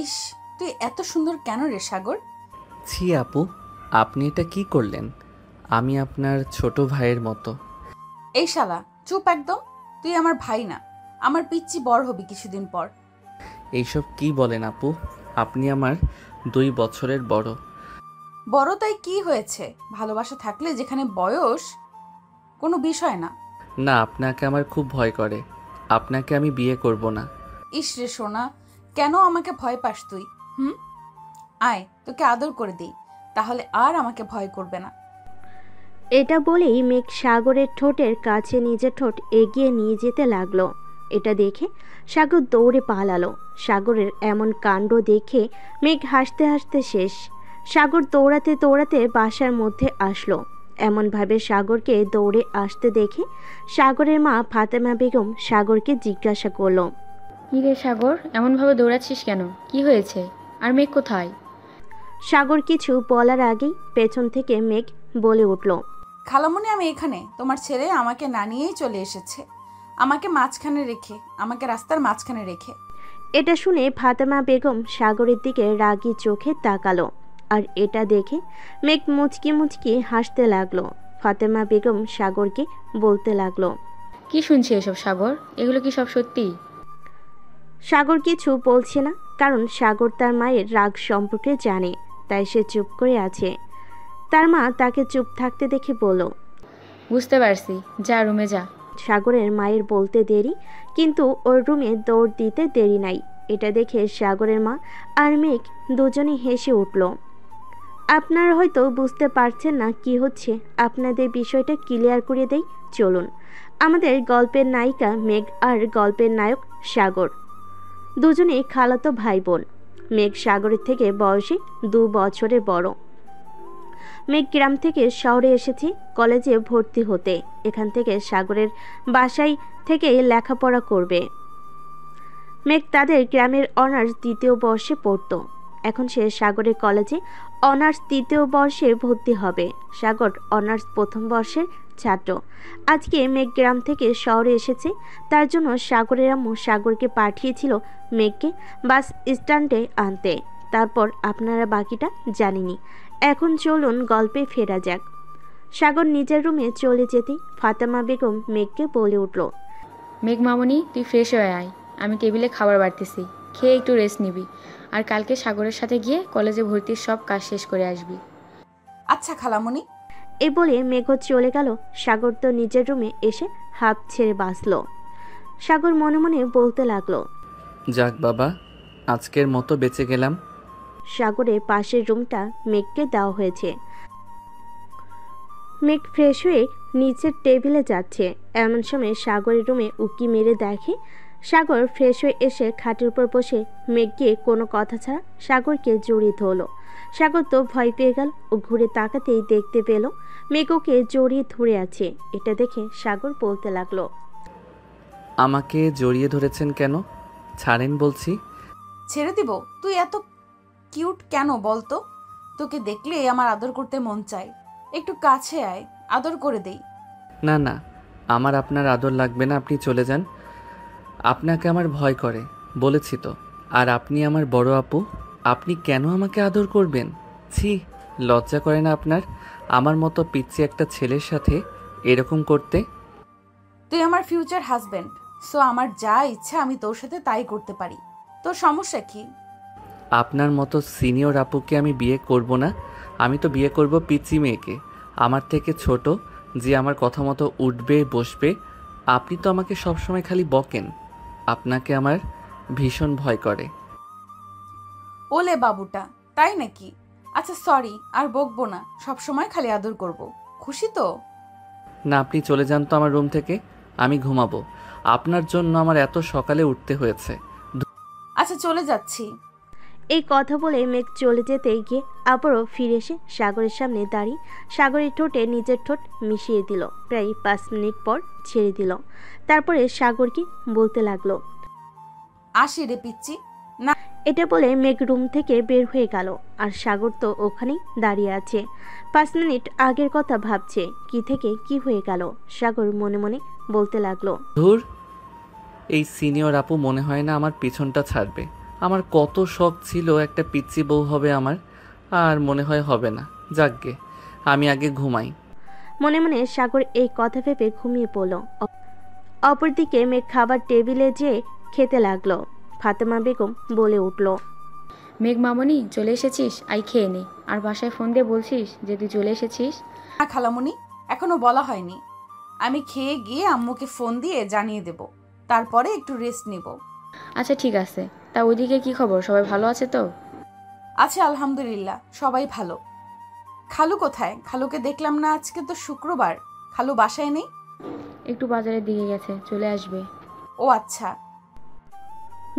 ইস, তুই এত সুন্দর কেন রে সাগর? ছি আপু, আপনি এটা কি করলেন? আমি আপনার ছোট ভাইয়ের মতো। এই শালা চুপ একদম। তুই আমার ভাই না, আমার পিচ্চি বড় হবি কিছুদিন পর। এইসব কি বলেন আপু? আপনি আমার 2 বছরের বড়। বড় তাই কি হয়েছে? ভালোবাসা থাকলে যেখানে বয়স কোনো বিষয় না। না, আপনাকে আমার খুব ভয় করে। আপনাকে আমি বিয়ে করব না। ইস রে সোনা, কেন আমাকে ভয় পাস তুই? হুম, আয় তোকে আদর করে দিই, তাহলে আর আমাকে ভয় করবে না। এটা বলেই মেঘ সাগরের ঠোঁটের কাছে নিজের ঠোঁট এগিয়ে নিয়ে যেতে লাগলো। এটা দেখে সাগর দৌড়ে পালালো। সাগরের এমন কাণ্ড দেখে মেঘ হাসতে হাসতে শেষ। সাগর দৌড়াতে দৌড়াতে বাসার মধ্যে আসলো। এমনভাবে সাগরকে দৌড়ে আসতে দেখে সাগরের মা ফাতেমা বেগম সাগরকে জিজ্ঞাসা করলো, কি রে সাগর, এমনভাবে দৌড়াচ্ছিস কেন? কি হয়েছে? আর মেঘ কোথায়? সাগর কিছু বলার আগেই পেছন থেকে মেঘ বলে উঠল, খালামণি, আমি এখানে। তোমার ছেলে আমাকে না নিয়েই চলে এসেছে, আমাকে রাস্তার মাঝখানে রেখে। এটা শুনে ফাতেমা বেগম সাগরের দিকে রাগী চোখে তাকালো। আর এটা দেখে মেঘ মুচকি মুচকি হাসতে লাগলো। ফাতেমা বেগম সাগরকে বলতে লাগলো, কি শুনছি এসব সাগর? এগুলো কি সব সত্যি? সাগর কিছু বলছে না, কারণ সাগর তার মায়ের রাগ সম্পর্কে জানে, তাই সে চুপ করে আছে। তার মা তাকে চুপ থাকতে দেখে বলল, বুঝতে পারছি, যা রুমে যা। সাগরের মায়ের বলতে দেরি, কিন্তু ওর রুমে দৌড় দিতে দেরি নাই। এটা দেখে সাগরের মা আর মেঘ দুজনেই হেসে উঠল। আপনারা হয়তো বুঝতে পারছেন না কি হচ্ছে, আপনাদের বিষয়টা ক্লিয়ার করে দেই চলুন। আমাদের গল্পের নায়িকা মেঘ আর গল্পের নায়ক সাগর দুজনেই খালাতো ভাই বোন। মেঘ সাগরের থেকে বয়সে 2 বছরের বড়। মেঘ গ্রাম থেকে শহরে এসেছে কলেজে ভর্তি হতে। এখান থেকে সাগরের বাসায় থেকে লেখাপড়া করবে। মেঘ তাদের গ্রামের অনার্স 2য় বর্ষে পড়তো। এখন সে সাগরের কলেজে অনার্স 3য় বর্ষে ভর্তি হবে। সাগর অনার্স 1ম বর্ষের ছাত্র। আজকে মেঘ গ্রাম থেকে শহরে এসেছে, তার জন্য সাগরের আম্মু সাগরকে পাঠিয়েছিল মেঘকে বাস স্ট্যান্ডে আনতে। তারপর আপনারা বাকিটা জানেনই। এখন চলুন গল্পে ফেরা যাক। সাগর নিজের রুমে চলে যেতেই ফাতেমা বেগম মেঘকে বলে উঠল, মেঘ মামনি, তুই ফ্রেশ হয়ে আয়। আমি টেবিলে খাবার বাড়তেছি, খেয়ে একটু রেস্ট নিবি। আর কালকে সাগরের সাথে গিয়ে কলেজে ভর্তির সব কাজ শেষ করে আসবি। আচ্ছা খালামণি। এই বলে মেঘ চলে গেল। সাগর তো নিজের রুমে এসে হাঁপ ছেড়ে বাঁচল। সাগর মনে মনে বলতে লাগলো, যাক বাবা, আজকের মতো বেঁচে গেলাম। সাগরের পাশের রুমটা মেঘকে দেওয়া হয়েছে। মেঘ ফ্রেশ হয়ে নিচের টেবিলে যাচ্ছে। এমন সময় সাগরের রুমে উকি মেরে দেখে সাগর ফ্রেশ হয়ে এসে খাটের উপর বসে মেঘকে কোনো কথা ছাড়া সাগরকে জড়িয়ে ধরলো। সাগর তো ভয় পেয়ে গেল ও ঘুরে তাকাতেই দেখতে পেল মেঘ ওকে জড়িয়ে ধরে আছে। এটা দেখে সাগর বলতে লাগলো, আমাকে জড়িয়ে ধরেছেন কেন? ছাড়েন বলছি। ছেড়ে দিব? তুই এত কিউট কেন বলতো? তোকে দেখলে আমার আদর করতে মন চায়। একটু কাছে আয়, আদর করে দেই। না না, আমার আপনার আদর লাগবে না, আপনি চলে যান। আপনাকে আমার ভয় করে, বলেছি তো। আর আপনি আমার বড় আপু, আপনি কেন আমাকে আদর করবেন? ছি, লজ্জা করে না আপনার আমার মতো পিচ্চি একটা ছেলের সাথে এরকম করতে? তুই আমার ফিউচার হাজবেন্ড, সো আমার যা ইচ্ছা আমি তোর সাথে তাই করতে পারি। তোর সমস্যা কি? আপনার মতো সিনিয়র আপুকে আমি বিয়ে করব না। আমি তো বিয়ে করব পিচ্চি মেয়েকে, আমার থেকে ছোট, যে আমার কথা মতো উঠবে বসবে। আপনি তো আমাকে সবসময় খালি বকেন। আপনাকে আমার ভীষণ ভয় করে। ওলে বাবুটা, তাই নাকি? আচ্ছা সরি, আর বকবো না, সবসময় খালি আদর করব। খুশি তো? না, আপনি চলে যান তো আমার রুম থেকে, আমি ঘুমাবো। আপনার জন্য আমার এত সকালে উঠতে হয়েছে। আচ্ছা চলে যাচ্ছি। এই কথা বলে মেঘ চলে যেতে গিয়ে আবারও ফিরে এসে সাগরের সামনে দাঁড়িয়ে সাগরের ঠোঁটে নিজের ঠোঁট মিশিয়ে দিল। প্রায় 5 মিনিট পর ছেড়ে দিল। তারপরে সাগরকে বলতে লাগলো, আসি রে পিচ্চি। না, এটা বলে মেঘ রুম থেকে বের হয়ে গেল। আর সাগর তো ওখানেই দাঁড়িয়ে আছে। 5 মিনিট আগের কথা ভাবছে, কি থেকে কি হয়ে গেল। সাগর মনে মনে বলতে লাগলো, ধুর, এই সিনিয়র আপু মনে হয় না আমার পিছনটা ছাড়বে। আমার কত শখ ছিল একটা পিচ্চি বউ হবে আমার, আর মনে হয় হবে না। যাকগে, আমি আগে ঘুমাই। মনে মনে সাগর এই কথা ভেবে ঘুমিয়ে পড়ল। অপরদিকে মেঘ খাবার টেবিলে যেয়ে খেতে লাগলো। ফাতেমা বেগম বলে উঠল, মেঘ মামনি চলে এসেছিস, আই খেয়ে নে। আর বাসায় ফোন দিয়ে বলছিস যে তুই চলে এসেছিস? না খালামণি, এখনো বলা হয়নি। আমি খেয়ে গিয়ে আম্মুকে ফোন দিয়ে জানিয়ে দেব, তারপরে একটু রেস্ট নিব। আচ্ছা ঠিক আছে। তা ওইদিকে কি খবর, সবাই ভালো আছে তো? আছে আলহামদুলিল্লাহ, সবাই ভালো। খালু কোথায়? খালুকে দেখলাম না, আজকে তো শুক্রবার। খালু বাসায় নেই? একটু বাজারের দিকে গেছে, চলে আসবে। ও আচ্ছা।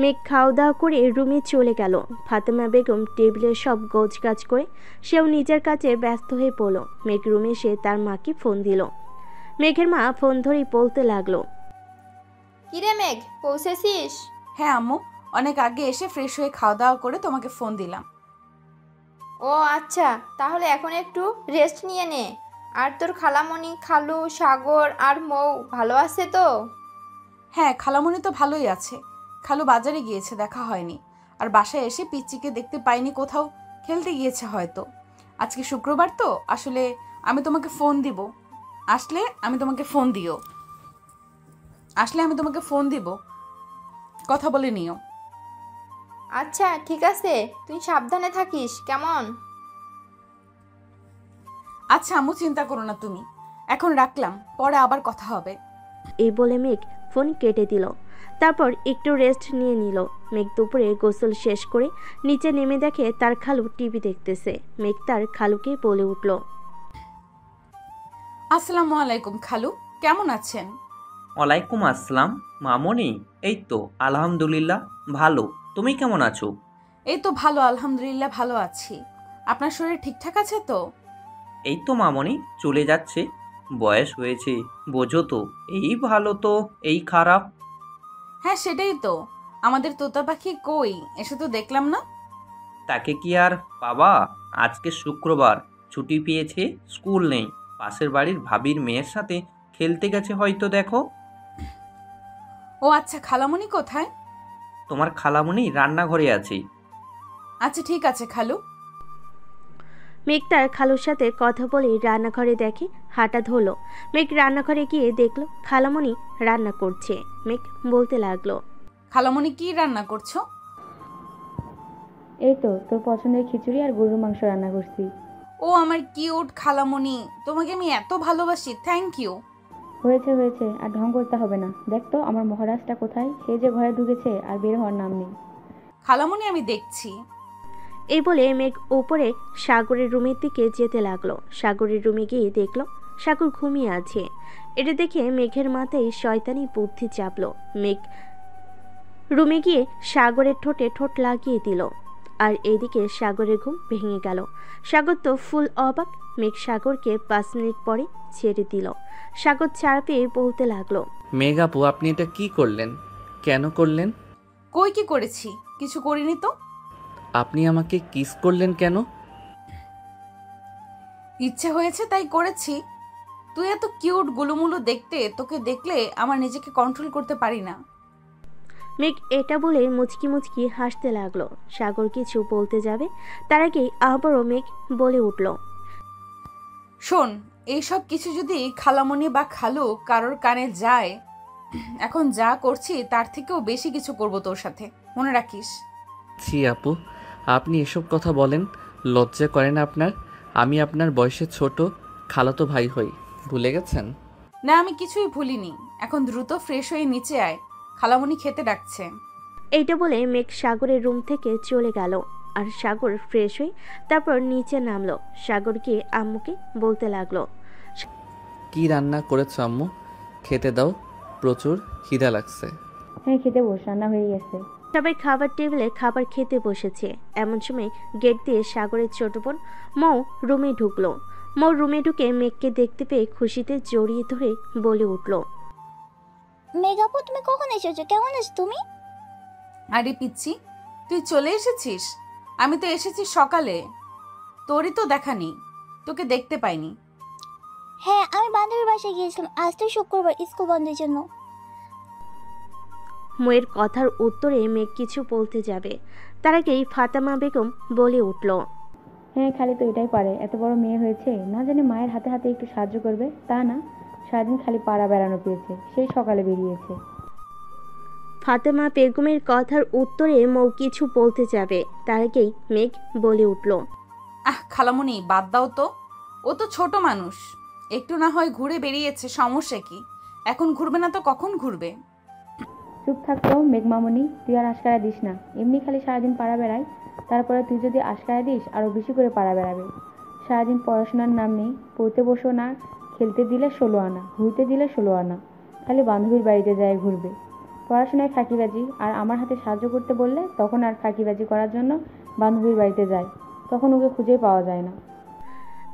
মেঘ খাওয়া দাওয়া করে রুমে চলে গেল। ফাতেমা বেগম টেবিলে সব গোছগাছ করে সেও নিজের কাজে ব্যস্ত হয়ে পড়ল। মেঘ রুমে এসে তার মাকে ফোন দিল। মেঘের মা ফোন ধরেই বলতে লাগলো, কিরে মেঘ, পৌঁছেছিস? হ্যাঁ আম্মু, অনেক আগে এসে ফ্রেশ হয়ে খাওয়া দাওয়া করে তোমাকে ফোন দিলাম। ও আচ্ছা, তাহলে এখন একটু রেস্ট নিয়ে নে। আর তোর খালামণি, খালু, সাগর আর মৌ ভালো আছে তো? হ্যাঁ, খালামণি তো ভালোই আছে। খালু বাজারে গিয়েছে, দেখা হয়নি। আর বাসায় এসে পিচ্চিকে দেখতে পাইনি, কোথাও খেলতে গিয়েছে হয়তো। আজকে শুক্রবার তো, আসলে আমি তোমাকে ফোন দিব। আসলে আমি তোমাকে ফোন দিব, কথা বলে নিও। আচ্ছা ঠিক আছে, তুই সাবধানে থাকিস কেমন? আচ্ছা আম্মু, চিন্তা করো না তুমি। এখন রাখলাম, পরে আবার কথা হবে। এই বলে মেঘ ফোন কেটে দিল। তারপর একটু রেস্ট নিয়ে নিল। মেঘ দুপুরে গোসল শেষ করে নিচে নেমে দেখে তার খালু টিভি দেখতেছে। মেঘ তার খালুকে বলে উঠল, আসসালামু আলাইকুম খালু, কেমন আছেন? ওয়ালাইকুম আসসালাম মামনি। এই তো আলহামদুলিল্লাহ ভালো। তুমি কেমন আছো? এই তো ভালো, আলহামদুলিল্লাহ ভালো আছি। আপনার শরীর ঠিকঠাক আছে তো? এই তো মামনি, চলে যাচ্ছে। বয়স হয়েছে, বোঝো তো, এই ভালো তো এই খারাপ। হ্যাঁ সেটাই তো। আমাদের তোতা পাখি কই, এসে তো দেখলাম না। তাকে কি আর বাবা, আজকে শুক্রবার, ছুটি পেয়েছে, স্কুল নেই। পাশের বাড়ির ভাবির মেয়ের সাথে খেলতে গেছে হয়তো, দেখো। ও আচ্ছা, খালামণি কোথায়? তোমার খালামণি রান্নাঘরে আছে। আচ্ছা ঠিক আছে খালু। মেঘ তার খালুর সাথে কথা বলে রান্নাঘরে দেখে। হাঁটা ধরল। মেঘ রান্নাঘরে গিয়ে দেখলো খালামণি রান্না করছে। মেঘ বলতে লাগলো, খালামণি কি রান্না করছো? এই তো তোর পছন্দের খিচুড়ি আর গরুর মাংস রান্না করছি। ও আমার কিউট খালামণি, তোমাকে আমি এত ভালোবাসি, থ্যাংক ইউ। হয়েছে হয়েছে, আর ঢং করতে হবে না। দেখ তো আমার মহারাজটা কোথায়, সে যে ঘরে ঢুকেছে আর বের হওয়ার নাম নেই। খালামণি আমি দেখছি। এই বলে মেঘ উপরে সাগরের রুমের দিকে যেতে লাগলো। সাগরের রুমে গিয়ে দেখলো সাগর ঘুমিয়ে আছে। এটা দেখে মেঘের মাথায় শয়তানি বুদ্ধি চাপলো। মেঘ রুমে গিয়ে সাগরের ঠোঁটে ঠোঁট লাগিয়ে দিল। আর এইদিকে সাগরের ঘুম ভেঙে গেল। সাগর তো ফুল অবাক। মেঘ সাগরকে 5 মিনিট পরে ছেড়ে দিল। সাগর ছাড় পেয়ে বলতে লাগলো, মেঘ আপু, আপনি এটা কি করলেন? কেন করলেন? কই কি করেছি? কিছু করিনি তো। আপনি আমাকে কিস করলেন কেন? ইচ্ছে হয়েছে তাই করেছি। তুই এত কিউট গুলুমুলু দেখতে, তোকে দেখলে আমার নিজেকে কন্ট্রোল করতে পারি না। মেঘ এটা বলে মুচকি মুচকি হাসতে লাগলো। সাগর কিছু বলতে যাবে, তার আগেই আবারও মেঘ বলে উঠল, শোন, এইসব কিছু যদি খালামণি বা খালু কারোর কানে যায়, এখন যা করছি তার থেকেও বেশি কিছু করব তোর সাথে, মনে রাখিস। ছি আপু, আপনি এসব কথা বলেন? লজ্জা করে না আপনার? আমি আপনার বয়সে ছোট, খালাতো ভাই হই, ভুলে গেছেন? না, আমি কিছুই ভুলিনি। এখন দ্রুত ফ্রেশ হয়ে নিচে আয়, খালামণি খেতে ডাকছে। এইটা বলে মেঘ সাগরের রুম থেকে চলে গেল। আর সাগর ফ্রেশ হয়ে তারপর নিচে নামলো। সাগর গিয়ে আম্মুকে বলতে লাগলো, কি রান্না করেছো আম্মু? খেতে দাও, প্রচুর খিদা লাগছে। হ্যাঁ খেতে বস, রান্না হয়ে গেছে। সবাই খাবার টেবিলে খাবার খেতে বসেছে। এমন সময় গেট দিয়ে সাগরের ছোট বোন মৌ রুমে ঢুকলো। মৌ রুমে ঢুকে মেঘকে দেখতে পেয়ে খুশিতে জড়িয়ে ধরে বলে উঠল, মেঘাপু তুমি কখন এসেছো? কেমন আছো তুমি? আরে পিচ্ছি, তুই চলে এসেছিস? আমি তো এসেছি সকালে, তোরই তো দেখা নেই, তোকে দেখতে পাইনি। হ্যাঁ, আমি বান্ধবীর বাসায় গিয়েছিলাম। আজ তো শুক্রবার, স্কুল বন্ধের জন্য। মেয়ের কথার উত্তরে মেঘ কিছু বলতে যাবে, তার আগেই ফাতেমা বেগম বলে উঠল, হ্যাঁ, খালি তো এটাই পারে। এত বড় মেয়ে হয়েছে, না জানি মায়ের হাতে হাতে একটু সাহায্য করবে, তা না, সারাদিন খালি পাড়া বেড়ানো পেয়েছে, সেই সকালে বেরিয়েছে। ফাতেমা বেগমের কথার উত্তরে মৌ কিছু বলতে যাবে, তার আগেই মেঘ বলে উঠল, খালামণি বাদ দাও তো, ও তো ছোট মানুষ, একটু না হয় ঘুরে বেরিয়েছে, সমস্যা কি? এখন ঘুরবে না তো কখন ঘুরবে? চুপ থাকতো মেঘমামনি, তুই আর আশকারা দিস না। এমনি খালি সারাদিন পাড়া বেড়ায়, তারপরে তুই যদি আশকারা দিস আরও বেশি করে পাড়া বেড়াবে। সারাদিন পড়াশোনার নাম নেই, পড়তে বসো না, খেলতে দিলে 16 আনা, ঘুরতে দিলে 16 আনা, খালি বান্ধবীর বাড়িতে যায় ঘুরবে। পড়াশোনায় ফাঁকিবাজি, আর আমার হাতে সাহায্য করতে বললে তখন আর ফাঁকিবাজি করার জন্য বান্ধবীর বাড়িতে যায়, তখন ওকে খুঁজেই পাওয়া যায় না।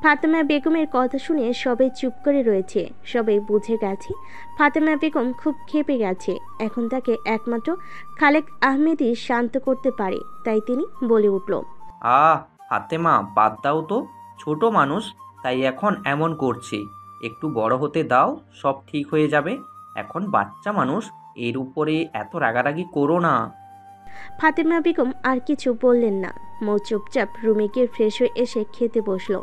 ফাতেমা বেগমের কথা শুনে সবাই চুপ করে রয়েছে। সবাই বুঝে গেছে ফাতেমা বেগম খুব ক্ষেপে গেছে। এখন তাকে একমাত্র খালেক আহমেদই শান্ত করতে পারে, তাই তিনি বলে উঠল, ফাতেমা বাদ দাও তো, ছোট মানুষ তাই এখন এমন করছে, একটু বড় হতে দাও, সব ঠিক হয়ে যাবে। এখন বাচ্চা মানুষ, এর উপরে এত রাগারাগি করো না। ফাতেমা বেগম আর কিছু বললেন না। মৌ চুপচাপ রুমে গিয়ে ফ্রেশ হয়ে এসে খেতে বসলো।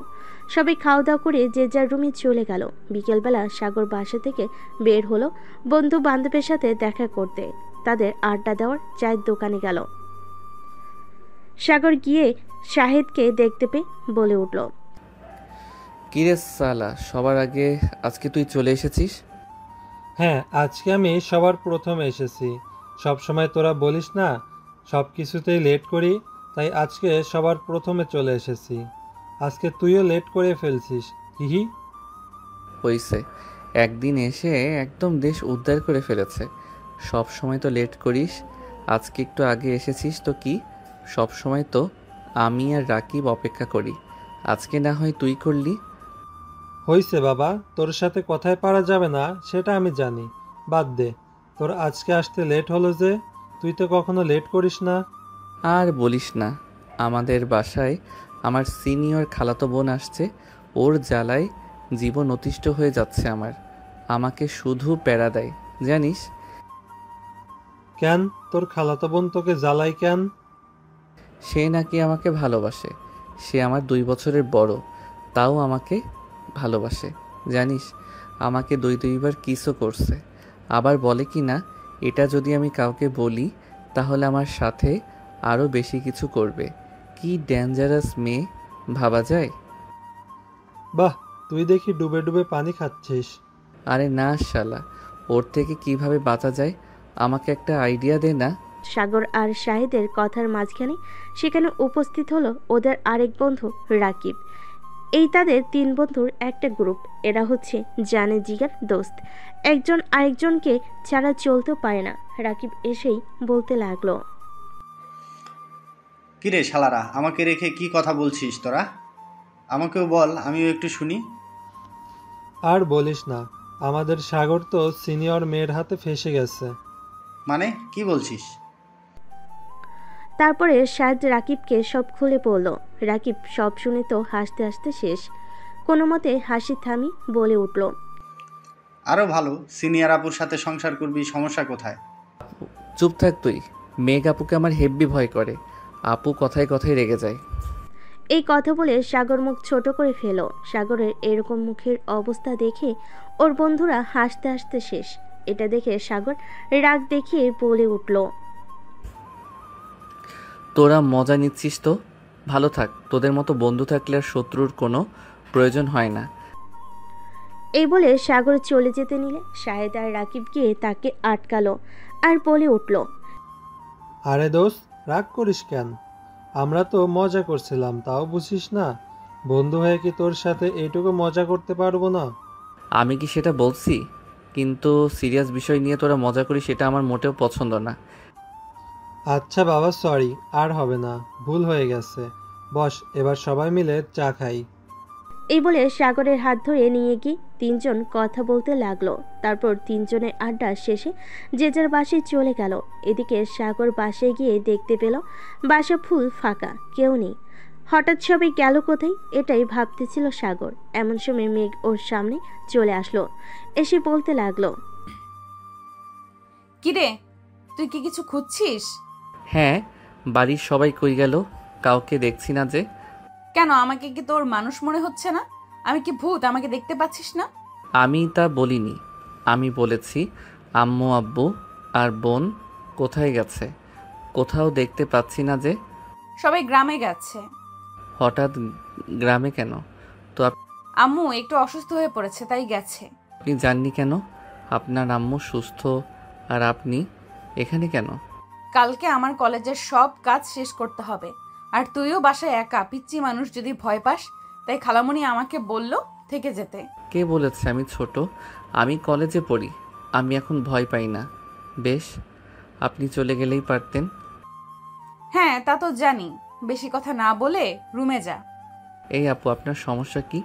সবাই খাওয়া দাওয়া করে যে যার রুমে চলে গেল। বিকেলবেলা সাগর বাসা থেকে বের হলো বন্ধু বান্ধবের সাথে দেখা করতে। তাদের আড্ডা দেওয়ার চায়ের দোকানে গেল। সাগর গিয়ে শাহেদকে দেখতে পেয়ে বলে উঠল, কিরে সালা, সবার আগে আজকে তুই চলে এসেছিস? হ্যাঁ, আজকে আমি সবার প্রথমে এসেছি। সব সময় তোরা বলিস না সব কিছুতেই লেট করি, তাই আজকে সবার প্রথমে চলে এসেছি। আজকে তুইও লেট করে ফেলছিস, হিহি। হইছে, একদিন এসে একদম দেশ উদ্ধার করে ফেলেছে। সব সময় তো লেট করিস, আজকে একটু আগে এসেছিস তো কি? সব সময় তো আমি আর রাকিব অপেক্ষা করি, আজকে না হয় তুই করলি। হইছে বাবা, তোর সাথে কথায় পারা যাবে না সেটা আমি জানি, বাদ দে। তোর আজকে আসতে লেট হলো যে, তুই তো কখনো লেট করিস না। আর বলিস না, আমাদের বাসায় আমার সিনিয়র খালাতো বোন আসছে, ওর জ্বালায় জীবন অতিষ্ঠ হয়ে যাচ্ছে আমার। আমাকে শুধু প্যারা দেয় জানিস। কেন, তোর খালাতো বোন তোকে জ্বালাই কেন? সে নাকি আমাকে ভালোবাসে। সে আমার 2 বছরের বড়, তাও আমাকে ভালোবাসে জানিস। আমাকে 2বার কিসও করছে। আবার বলে কি না, এটা যদি আমি কাউকে বলি তাহলে আমার সাথে আরও বেশি কিছু করবে। কি ডেঞ্জারাস মেয়ে ভাবা যায়। বাহ, তুই দেখি ডুবে ডুবে পানি খাচ্ছিস। আরে না শালা, ওর থেকে কিভাবে বাঁচা যায় আমাকে একটা আইডিয়া দে না। সাগর আর শাহেদের কথার মাঝখানে সেখানে উপস্থিত হলো ওদের আরেক বন্ধু রাকিব। এই তাদের 3 বন্ধুর একটা গ্রুপ। এরা হচ্ছে জানে জিগার দোস্ত, একজন আরেকজনকে ছাড়া চলতেও পারে না। রাকিব এসেই বলতে লাগলো, কিরে শালারা, আমাকে রেখে কি কথা বলছিস তোরা? আমাকেও বল, আমিও একটু শুনি। আর বলিস না, আমাদের সাগর তো সিনিয়র মেয়ের হাতে ফেসে গেছে। মানে কি বলছিস? তারপরে শাহেদ রাকিবকে সব খুলে পড়ল। রাকিব সব শুনে তো হাসতে হাসতে শেষ। কোনো মতে হাসি থামি বলে উঠল, আরও ভালো, সিনিয়র আপুর সাথে সংসার করবি, সমস্যা কোথায়? চুপ থাক তুই। মেঘ আপুকে আমার হেব্বি ভয় করে, আপু কথায় কথায় রেগে যায়। এই কথা বলে সাগর মুখ ছোট করে ফেল। সাগরের এরকম মুখের অবস্থা দেখে ওর বন্ধুরা হাসতে হাসতে শেষ। এটা দেখে সাগর রাগ দেখিয়ে বলে উঠল, তোরা মজা নিচ্ছিস তো, ভালো থাক। তোদের মতো বন্ধু থাকলে আর শত্রুর কোনো প্রয়োজন হয় না। এই বলে সাগর চলে যেতে নিলে শাহেদ আর রাকিব গিয়ে তাকে আটকালো আর বলে উঠল, আরে দোস্ত, রাগ করিস কেন? আমরা তো মজা করছিলাম, তাও বুঝিস না? বন্ধু হয়ে কি তোর সাথে এইটুকু মজা করতে পারবো না? আমি কি সেটা বলছি? কিন্তু সিরিয়াস বিষয় নিয়ে তোরা মজা করিস, সেটা আমার মোটেও পছন্দ না। আচ্ছা বাবা, সরি, আর হবে না, ভুল হয়ে গেছে। বস, এবার সবাই মিলে চা খাই। এই বলে সাগরের হাত ধরে নিয়ে গিয়ে 3 জন কথা বলতে লাগলো। তারপর 3 জনের আড্ডা শেষে যে যার বাসায় চলে গেল। এদিকে সাগর বাসায় গিয়ে দেখতে পেল বাসা ফুল ফাঁকা, কেউ নেই। হঠাৎ সবাই গেল কোথায়, এটাই ভাবতেছিল সাগর। এমন সময় মেঘ ওর সামনে চলে আসলো। এসে বলতে লাগলো, কিরে, তুই কি কিছু খুঁজছিস? হ্যাঁ, বাড়ির সবাই কই গেল? কাউকে দেখছি না যে। কেন, আমাকে কি তোর মানুষ মনে হচ্ছে না? আমি কি ভূত? আমাকে দেখতে পাচ্ছিস না? আমি তা বলিনি। আমি বলেছি আম্মু আব্বু আর বোন কোথায় গেছে? কোথাও দেখতে পাচ্ছি না যে। সবাই গ্রামে গেছে। হঠাৎ গ্রামে কেন? তো আম্মু একটু অসুস্থ হয়ে পড়েছে, তাই গেছে। আপনি জাননি কেন? আপনার আম্মু সুস্থ আর আপনি এখানে কেন? কালকে আমার কলেজের সব কাজ শেষ করতে হবে, আর তুইও বাসায় একা, পিচ্চি মানুষ, যদি ভয় পাস। তাই খালামণি আমাকে বলল থেকে যেতে। কে বলেছে আমি ছোট? আমি কলেজে পড়ি। আমি এখন ভয় পাই না। বেশ, আপনি চলে গেলেই পারতেন। হ্যাঁ, তা তো জানি। বেশি কথা না বলে রুমে যা। এই আপু, আপনার সমস্যা কি?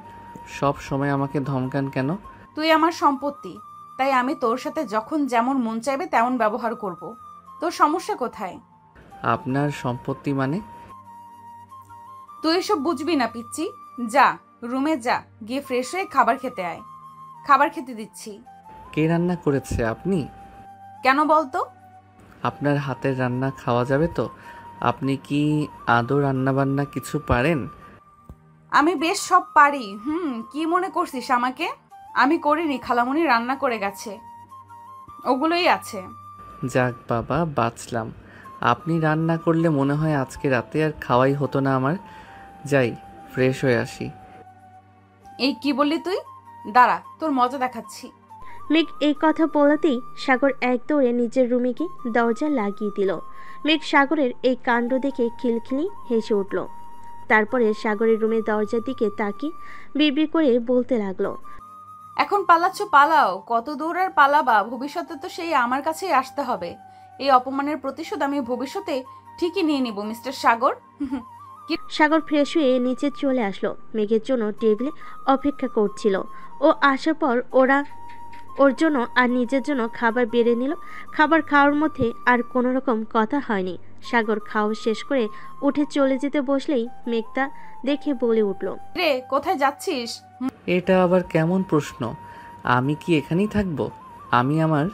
সব সময় আমাকে ধমকান কেন? তুই আমার সম্পত্তি, তাই আমি তোর সাথে যখন যেমন মন চাইবে তেমন ব্যবহার করব। তোর সমস্যা কোথায়? আপনার সম্পত্তি মানে? তুই এসব বুঝবি না পিচ্চি। যা, রুমে যা, গিয়ে ফ্রেশ হয়ে খাবার খেতে আয়। খাবার খেতে দিচ্ছি। কে রান্না করেছে? আপনি? কেন বলতো? আপনার হাতের রান্না খাওয়া যাবে তো? আপনি কি আদৌ রান্না বান্না কিছু পারেন? আমি বেশ সব পারি। কি মনে করছিস আমাকে? আমি করিনি, খালামণি রান্না করে গেছে, ওগুলোই আছে। যাক বাবা, বাঁচলাম। আপনি রান্না করলে মনে হয় আজকে রাতে আর খাওয়াই হতো না আমার। যাই, ফ্রেশ হয়ে আসি। এই কি বললি তুই? দাঁড়া, তোর মজা দেখাচ্ছি। মেঘ এই কথা বলতেই সাগর এক দৌড়ে নিজের রুমে গিয়ে দরজা লাগিয়ে দিল। মেঘ সাগরের এই কাণ্ড দেখে খিলখিলি হেসে উঠল। তারপরে সাগরের রুমের দরজার দিকে তাকিয়ে বিড়বিড় করে বলতে লাগলো, এখন পালাচ্ছ, পালাও। কত দূর আর পালাবা? ভবিষ্যতে তো সেই আমার কাছেই আসতে হবে। এই অপমানের প্রতিশোধ আমি ভবিষ্যতে ঠিকই নিয়ে নিব, মিস্টার সাগর। সাগর ফ্রেশ হয়ে নিচে চলে আসলো। মেঘের জন্য টেবিলে অপেক্ষা করছিল। ও আসার পর ওর জন্য আর নিজের জন্য খাবার বেড়ে নিল। খাবার খাওয়ার মধ্যে আর কোনো রকম কথা হয়নি। সাগর খাওয়া শেষ করে উঠে চলে যেতে বসলেই মেঘটা দেখে বলে উঠল, রে, কোথায় যাচ্ছিস? এটা আবার কেমন প্রশ্ন? আমি কি এখানেই থাকবো? আমি আমার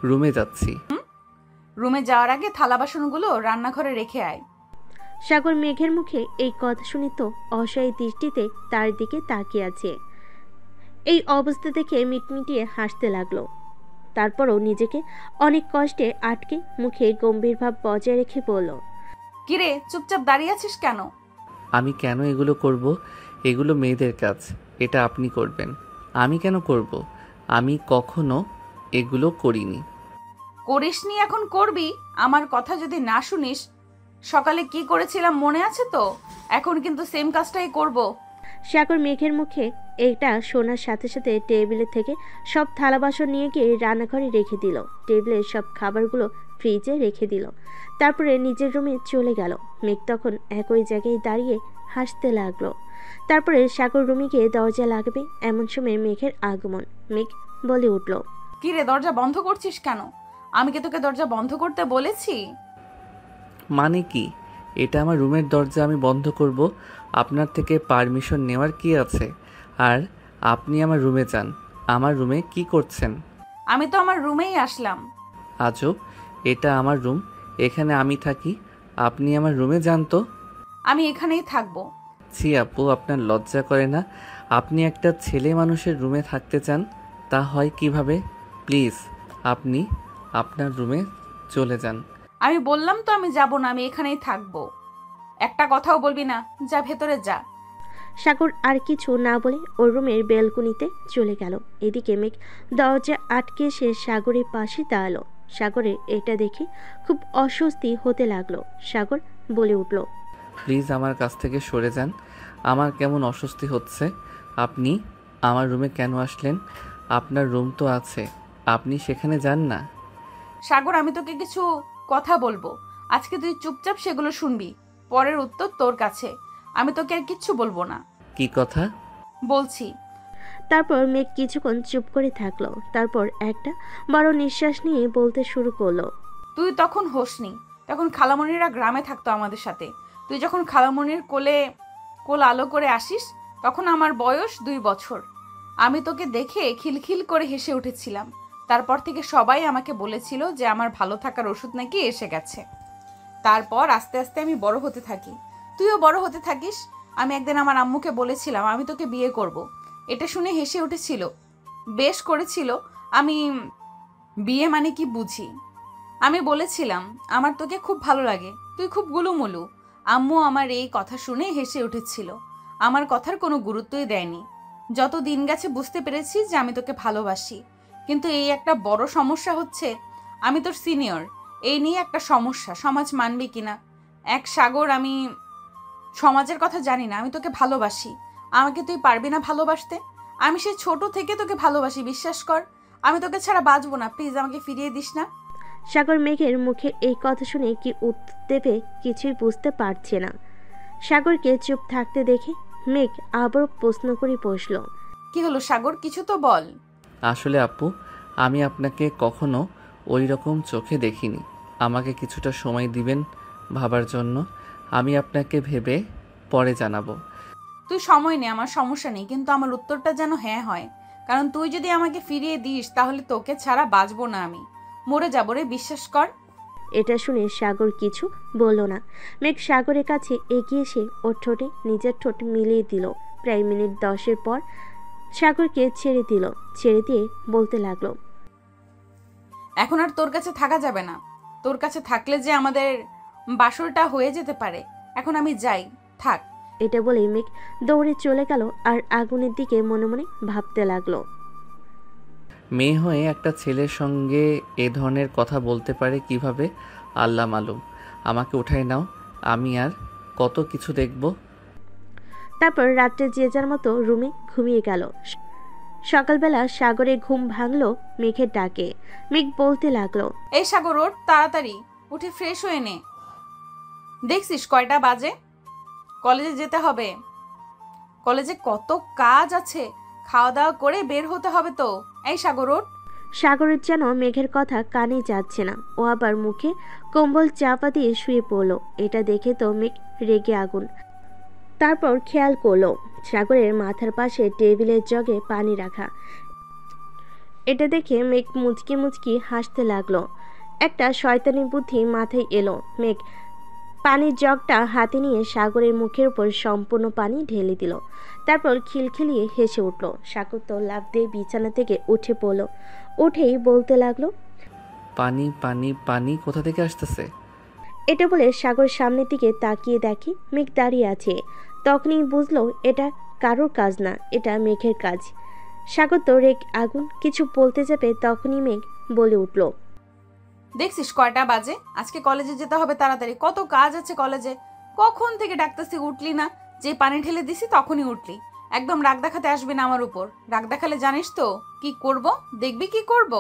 রুমে যাচ্ছি। রুমে যাওয়ার আগে থালা বাসনগুলো রান্নাঘরে রেখে আয়। সাগর মেঘের মুখে এই কথা শুনে তো অসহায় দৃষ্টিতে তার দিকে তাকিয়ে আছে। এই অবস্থা দেখে মিটমিটিয়ে হাসতে লাগলো। তারপরও নিজেকে অনেক কষ্টে আটকে মুখে গম্ভীর ভাব বজায় রেখে বলল, কিরে, চুপচাপ দাঁড়িয়ে আছিস কেন? আমি কেন এগুলো করব? এগুলো মেয়েদের কাজ। এটা আপনি করবেন। আমি কেন করব? আমি কখনো এগুলো করিনি। করিসনি, এখন করবি। আমার কথা যদি না শুনিস, সকালে কি করেছিলাম মনে আছে তো? এখন কিন্তু সেম কাজটাই করব। সাগর মেঘের মুখে এটা শোনার সাথে সাথে টেবিলের থেকে সব থালা বাসন নিয়ে গিয়ে রান্নাঘরে রেখে দিল। টেবিলের সব খাবারগুলো ফ্রিজে রেখে দিল। তারপরে নিজের রুমে চলে গেল। মেঘ তখন একই জায়গায় দাঁড়িয়ে হাসতে লাগলো। তারপরে সাগর রুমে গিয়ে দরজা লাগবে এমন সময় মেঘের আগমন। মেঘ বলে উঠল, কিরে, দরজা বন্ধ করছিস কেন? আমি কি তোকে দরজা বন্ধ করতে বলেছি? মানে কি? এটা আমার রুমের দরজা, আমি বন্ধ করব? আপনার থেকে পারমিশন নেওয়ার কি আছে? আর আপনি আমার রুমে যান। আমার রুমে কি করছেন? আমি তো আমার রুমেই আসলাম। আজব, এটা আমার রুম, এখানে আমি থাকি। আপনি আমার রুমে যান তো। আমি এখানেই থাকবো। ছি আপু, আপনার লজ্জা করে না? আপনি একটা ছেলে মানুষের রুমে থাকতে চান? তা হয় কিভাবে? প্লিজ, আপনি আপনার রুমে চলে যান। আমি বললাম তো আমি যাব না, আমি এখানেই থাকবো। একটা কথাও বলবি না। যা, ভেতরে যা। সাগর আর কিছু না বলে ওর রুমের বেলকনিতে চলে গেল। এদিকে মেঘ দরজা আটকে সে সাগরের পাশে দাঁড়ালো। সাগরের এটা দেখে খুব অস্বস্তি হতে লাগলো। সাগর বলে উঠল, প্লিজ আমার কাছ থেকে সরে যান। আমার কেমন অস্বস্তি হচ্ছে। আপনি আমার রুমে কেন আসলেন? আপনার রুম তো আছে, আপনি সেখানে যান না। সাগর, আমি তোকে কিছু কথা বলবো। আজকে তুই চুপচাপ সেগুলো শুনবি। পরের উত্তর তোর কাছে। আমি তোকে আর কিচ্ছু বলবো না। কি কথা? বলছি। তারপর মেঘ কিছুক্ষণ চুপ করে থাকলো। তারপর একটা বড় নিঃশ্বাস নিয়ে বলতে শুরু করলো, তুই তখন হোসনি। তখন খালামণিরা গ্রামে থাকতো আমাদের সাথে। তুই যখন খালামণির কোল আলো করে আসিস, তখন আমার বয়স 2 বছর। আমি তোকে দেখে খিলখিল করে হেসে উঠেছিলাম। তারপর থেকে সবাই আমাকে বলেছিল যে আমার ভালো থাকার ওষুধ নাকি এসে গেছে। তারপর আস্তে আস্তে আমি বড় হতে থাকি, তুইও বড় হতে থাকিস। আমি একদিন আমার আম্মুকে বলেছিলাম আমি তোকে বিয়ে করব। এটা শুনে হেসে উঠেছিল, বেশ করেছিল। আমি বিয়ে মানে কি বুঝি। আমি বলেছিলাম আমার তোকে খুব ভালো লাগে, তুই খুব গুলুমুলু। আম্মু আমার এই কথা শুনে হেসে উঠেছিল, আমার কথার কোনো গুরুত্বই দেয়নি। যত দিন গেছে বুঝতে পেরেছি যে আমি তোকে ভালোবাসি, কিন্তু এই একটা বড় সমস্যা হচ্ছে আমি তোর সিনিয়র। এই নিয়ে একটা সমস্যা, সমাজ মানবে কিনা। এক সাগর, আমি সমাজের কথা জানি না, আমি তোকে ভালোবাসি। আমাকে তুই পারবি না ভালোবাসতে? আমি সেই ছোট থেকে তোকে ভালোবাসি, বিশ্বাস কর। আমি তোকে ছাড়া বাঁচবো না, প্লিজ আমাকে ফিরিয়ে দিস না। সাগর মেঘের মুখে এই কথা শুনে কি উত্তর দেবে কিছুই বুঝতে পারছে না। সাগরকে চুপ থাকতে দেখে মেঘ আবারও প্রশ্ন করে বসল। কি হলো সাগর, কিছু তো বল। আসলে আপু, আমি আপনাকে কখনো ওই রকম চোখে দেখিনি। আমাকে কিছুটা সময় দিবেন ভাবার জন্য। আমি আপনাকে ভেবে পরে জানাবো। তুই সময় নে, আমার সমস্যা নেই, কিন্তু আমার উত্তরটা যেন হ্যাঁ হয়। কারণ তুই যদি আমাকে ফিরিয়ে দিস তাহলে তোকে ছাড়া বাঁচবো না, আমি মরে যাবো রে, বিশ্বাস কর। এটা শুনে সাগর কিছু বলল না। মেঘ সাগরের কাছে এগিয়ে এসে ওর ঠোঁটে নিজের ঠোঁট মিলিয়ে দিল। প্রায় মিনিট 10 পর সাগরকে ছেড়ে দিল। ছেড়ে দিয়ে বলতে লাগলো, এখন আর তোর কাছে থাকা যাবে না। তোর কাছে থাকলে যে আমাদের বাসরটা হয়ে যেতে পারে। এখন আমি যাই, থাক। এটা বলে মেঘ দৌড়ে চলে গেল আর আগুনের দিকে মনে মনে ভাবতে লাগলো। মেয়ে হয়ে একটা ছেলের সঙ্গে এ ধরনের কথা বলতে পারে কিভাবে, আল্লাহ মালুম। আমাকে উঠায় নাও, আমি আর কত কিছু দেখব। তারপর রাত্রে যে যার মতো রুমে ঘুমিয়ে গেল। সকালবেলা সাগরে ঘুম ভাঙলো মেঘের ডাকে। মেঘ বলতে লাগলো, এই সাগর ওঠ, তাড়াতাড়ি উঠে ফ্রেশ হয়ে নে। দেখছিস কয়টা বাজে? কলেজে যেতে হবে। কলেজে কত কাজ আছে, খাওয়া দাওয়া করে বের হতে হবে তো। এই সাগর ওঠ। সাগরের যেন মেঘের কথা কানে যাচ্ছে না। ও আবার মুখে কম্বল চাপা দিয়ে শুয়ে পড়লো। এটা দেখে তো মেঘ রেগে আগুন। তারপর খেয়াল করলো সাগরের মাথার পাশে টেবিলের জগে পানি রাখা। এটা দেখে মেঘ মুচকি মুচকি হাসতে লাগলো। একটা শয়তানি বুদ্ধি মাথায় এলো। মেঘ পানির জগটা হাতে নিয়ে সাগরের মুখের উপর সম্পূর্ণ পানি ঢেলে দিল। তারপর খিলখিলিয়ে হেসে উঠল। সাগর তো লাফ দিয়ে বিছানা থেকে উঠে পড়ল। উঠেই বলতে লাগলো, পানি পানি পানি কোথা থেকে আসতেছে? এটা বলে সাগর সামনের দিকে তাকিয়ে দেখে মেঘ দাঁড়িয়ে আছে। তখনই বুঝলো এটা কারোর কাজ না, এটা মেঘের কাজ। সাগর তো রেগ আগুন, কিছু বলতে যাবে তখনই মেঘ বলে উঠল, দেখছিস কয়টা বাজে? আজকে কলেজে যেতে হবে তাড়াতাড়ি, কত কাজ আছে কলেজে। কখন থেকে ডাকতেছি, উঠলি না। যে পানি ঢেলে দিছি তখনই উঠলি। একদম রাগ দেখাতে আসবি না আমার উপর। রাগ দেখালে জানিস তো কি করব, দেখবি কি করব।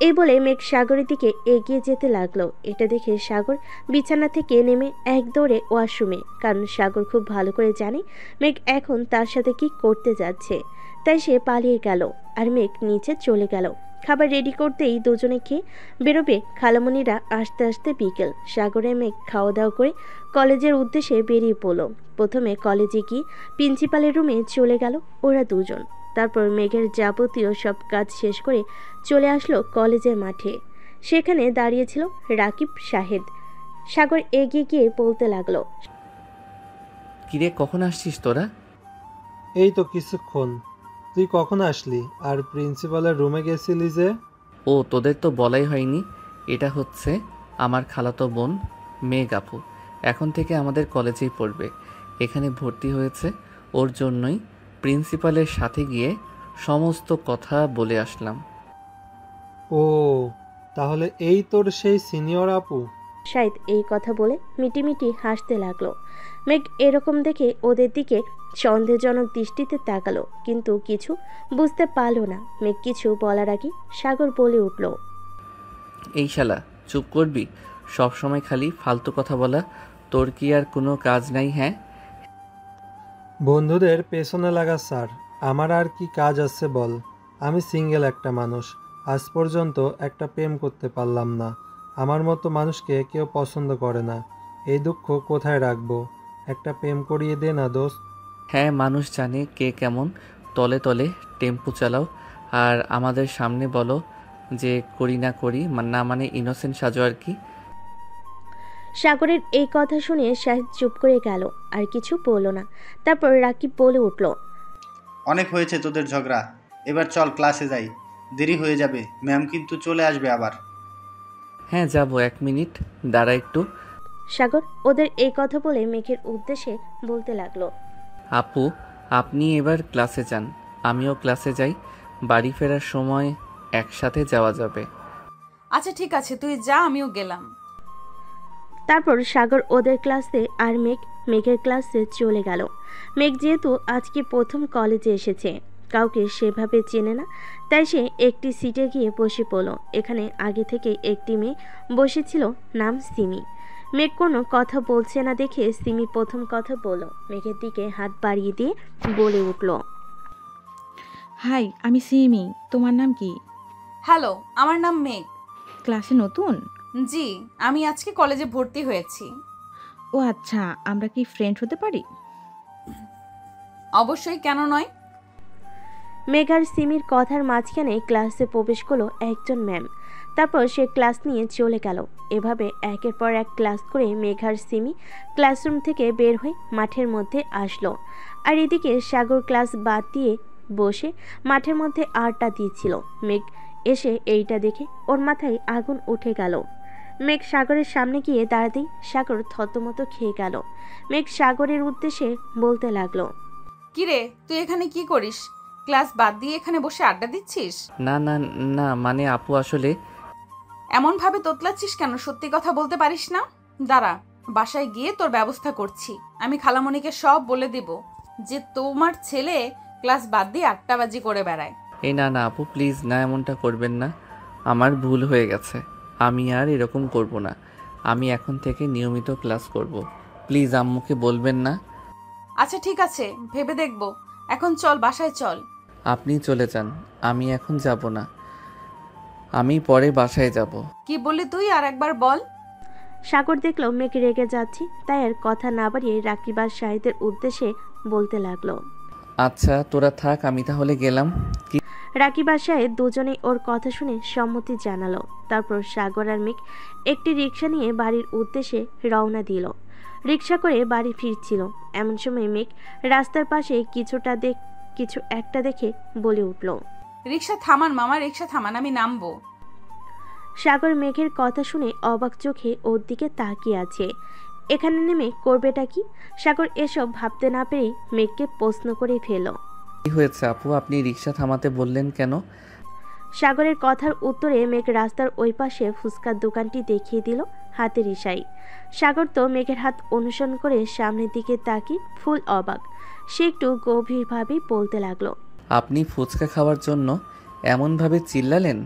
এই বলে মেঘ সাগরের দিকে এগিয়ে যেতে লাগলো। এটা দেখে সাগর বিছানা থেকে নেমে এক দৌড়ে ওয়াশরুমে। কারণ সাগর খুব ভালো করে জানে মেঘ এখন তার সাথে কি করতে যাচ্ছে। তাই সে পালিয়ে গেল আর মেঘ নিচে চলে গেল। খাবার রেডি করতেই দুজনে খেয়ে বেরোবে। খালামণিরা আস্তে আস্তে বিকেল। সাগরে মেঘ খাওয়া দাওয়া করে কলেজের উদ্দেশ্যে বেরিয়ে পড়লো। প্রথমে কলেজে গিয়ে প্রিন্সিপালের রুমে চলে গেল ওরা দুজন। তারপর মেঘের যাবতীয় সব কাজ শেষ করে চলে আসলো কলেজের মাঠে। সেখানে দাঁড়িয়েছিল রাকিব সাহেদ। সাগর এগিয়ে গিয়ে বলতে লাগলো, কিরে, কখন আসছিস তোরা? এই তো কিছুক্ষণ। তুই কখন আসলি? আর প্রিন্সিপালের রুমে গেছিলি যে? ও, তোদের তো বলাই হয়নি। এটা হচ্ছে আমার খালাতো বোন মেঘ আপু। এখন থেকে আমাদের কলেজেই পড়বে। এখানে ভর্তি হয়েছে, ওর জন্যই প্রিন্সিপালের সাথে গিয়ে সমস্ত কথা বলে আসলাম। ও, তাহলে এই তোর সেই সিনিয়র আপু? শাহিদ এই কথা বলে মিটিমিটি হাসতে লাগলো। মেঘ এরকম দেখে ওদের দিকে সন্দেহজনক দৃষ্টিতে তাকালো, কিন্তু কিছু বুঝতে পারলো না। মেঘ কিছু বলার আগে সাগর বলে উঠল, এই শালা, চুপ করবি? সব সময় খালি ফালতু কথা বলা। তোর কি আর কোনো কাজ নাই? হ্যাঁ, বন্ধুদের পেছনে লাগা স্যার। আমার আর কি কাজ আছে বল? আমি সিঙ্গেল একটা মানুষ। আজ পর্যন্ত একটা প্রেম করতে পারলাম না। আমার মতো মানুষকে কেউ পছন্দ করে না। এই দুঃখ কোথায় রাখবো? একটা প্রেম করিয়ে দে না দোস্ত। হ্যাঁ, মানুষ জানে কে কেমন। তলে তলে টেম্পু চালাও আর আমাদের সামনে বলো যে করি না করি না মানে ইনোসেন্ট সাজো আর কি। সাগরের এই কথা শুনে শাহিদ চুপ করে গেল, আর কিছু বলল না। তারপর রাকিব বলে উঠল, অনেক হয়েছে তোদের ঝগড়া, এবার চল ক্লাসে যাই, দেরি হয়ে যাবে, ম্যাম কিন্তু চলে আসবে আবার। হ্যাঁ যাব, 1 মিনিট দাঁড়া একটু। সাগর ওদের এই কথা বলে মেঘের উদ্দেশ্যে বলতে লাগলো, আপু আপনি এবার ক্লাসে যান, আমিও ক্লাসে যাই, বাড়ি ফেরার সময় একসাথে যাওয়া যাবে। আচ্ছা ঠিক আছে, তুই যা, আমিও গেলাম। তারপর সাগর ওদের ক্লাসে আর মেঘের ক্লাসে চলে গেল। মেঘ যেহেতু আজকে প্রথম কলেজে এসেছে, কাউকে সেভাবে চেনে না, তাই সে একটি সিটে গিয়ে বসে পড়ল। এখানে আগে থেকে একটি মেয়ে বসেছিল, নাম সিমি। মেঘ কোনো কথা বলছে না দেখে সিমি প্রথম কথা বলল, মেঘের দিকে হাত বাড়িয়ে দিয়ে বলে উঠল, হাই, আমি সিমি। তোমার নাম কি? হ্যালো, আমার নাম মেঘ। ক্লাসে নতুন? জি, আমি আজকে কলেজে ভর্তি হয়েছি। ও আচ্ছা, আমরা কি ফ্রেন্ড হতে পারি? অবশ্যই, কেন নয়। মেঘ আর সিমির কথার মাঝখানে ক্লাসে প্রবেশ করলো একজন ম্যাম। তারপর সে ক্লাস নিয়ে চলে গেল। এভাবে একের পর এক ক্লাস করে মেঘ আর সিমি ক্লাসরুম থেকে বের হয়ে মাঠের মধ্যে আসলো। আর এদিকে সাগর ক্লাস বাদ দিয়ে বসে মাঠের মধ্যে আড্ডা দিয়েছিল। মেঘ এসে এইটা দেখে ওর মাথায় আগুন উঠে গেল। মেঘ সাগরের সামনে গিয়ে দাঁড়াতেই সাগর থতমত খেয়ে গেল। মেঘ সাগরের উদ্দেশ্যে বলতে লাগলো, কিরে, তুই এখানে কি করিস? ক্লাস বাদ দিয়ে এখানে বসে আড্ডা দিচ্ছিস? না না না, মানে আপু আসলে। এমন ভাবে তোতলাচ্ছিস কেন? সত্যি কথা বলতে পারিস না? দাঁড়া, বাসায় গিয়ে তোর ব্যবস্থা করছি। আমি খালামণিকে সব বলে দেব যে তোমার ছেলে ক্লাস বাদ দিয়ে আড্ডাবাজি করে বেড়ায়। এই না না আপু, প্লিজ না, এমনটা করবেন না, আমার ভুল হয়ে গেছে, আমি আর এরকম করব না, আমি এখন থেকে নিয়মিত ক্লাস করব, প্লিজ আম্মুকে বলবেন না। আচ্ছা ঠিক আছে, ভেবে দেখব। এখন চল, বাসায় চল। আপনি চলে যান, আমি এখন যাব না, আমি পরে বাসায় যাব। কি বললি তুই? আর একবার বল। সাগর দেখলো মেঘ রেগে যাচ্ছে, তাই আর কথা না বাড়িয়ে রাকিব আর শাহিদের উদ্দেশ্যে বলতে লাগলো, আচ্ছা তোরা থাক, আমি তাহলে গেলাম। কি? রাকিব আর শাহিদ দুজনেই ওর কথা শুনে সম্মতি জানালো। তারপর সাগর আর মেঘ একটি রিক্সা নিয়ে বাড়ির উদ্দেশ্যে রওনা দিল। রিক্সা করে বাড়ি ফিরছিল, এমন সময় মেঘ রাস্তার পাশে কিছু একটা দেখে বলে উঠল, রিক্সা থামান মামা, রিক্সা থামান, আমি নামবো। সাগর মেঘের কথা শুনে অবাক চোখে ওর দিকে তাকিয়ে আছে। এখানে নেমে করবেটা কি? সাগর এসব ভাবতে না পেরে মেঘকে প্রশ্ন করে ফেল, কি হয়েছে আপু, আপনি রিক্সা থামাতে বললেন কেন? সাগরের কথার উত্তরে মেঘ রাস্তার ওই পাশে ফুচকার দোকানটি দেখিয়ে দিল হাতের ইশারায়। সাগর তো মেঘের হাত অনুসরণ করে সামনের দিকে তাকিয়ে ফুল অবাক। সে একটু গভীরভাবেই বলতে লাগলো, আপনি ফুচকা খাওয়ার জন্য এমনভাবে চিল্লালেন?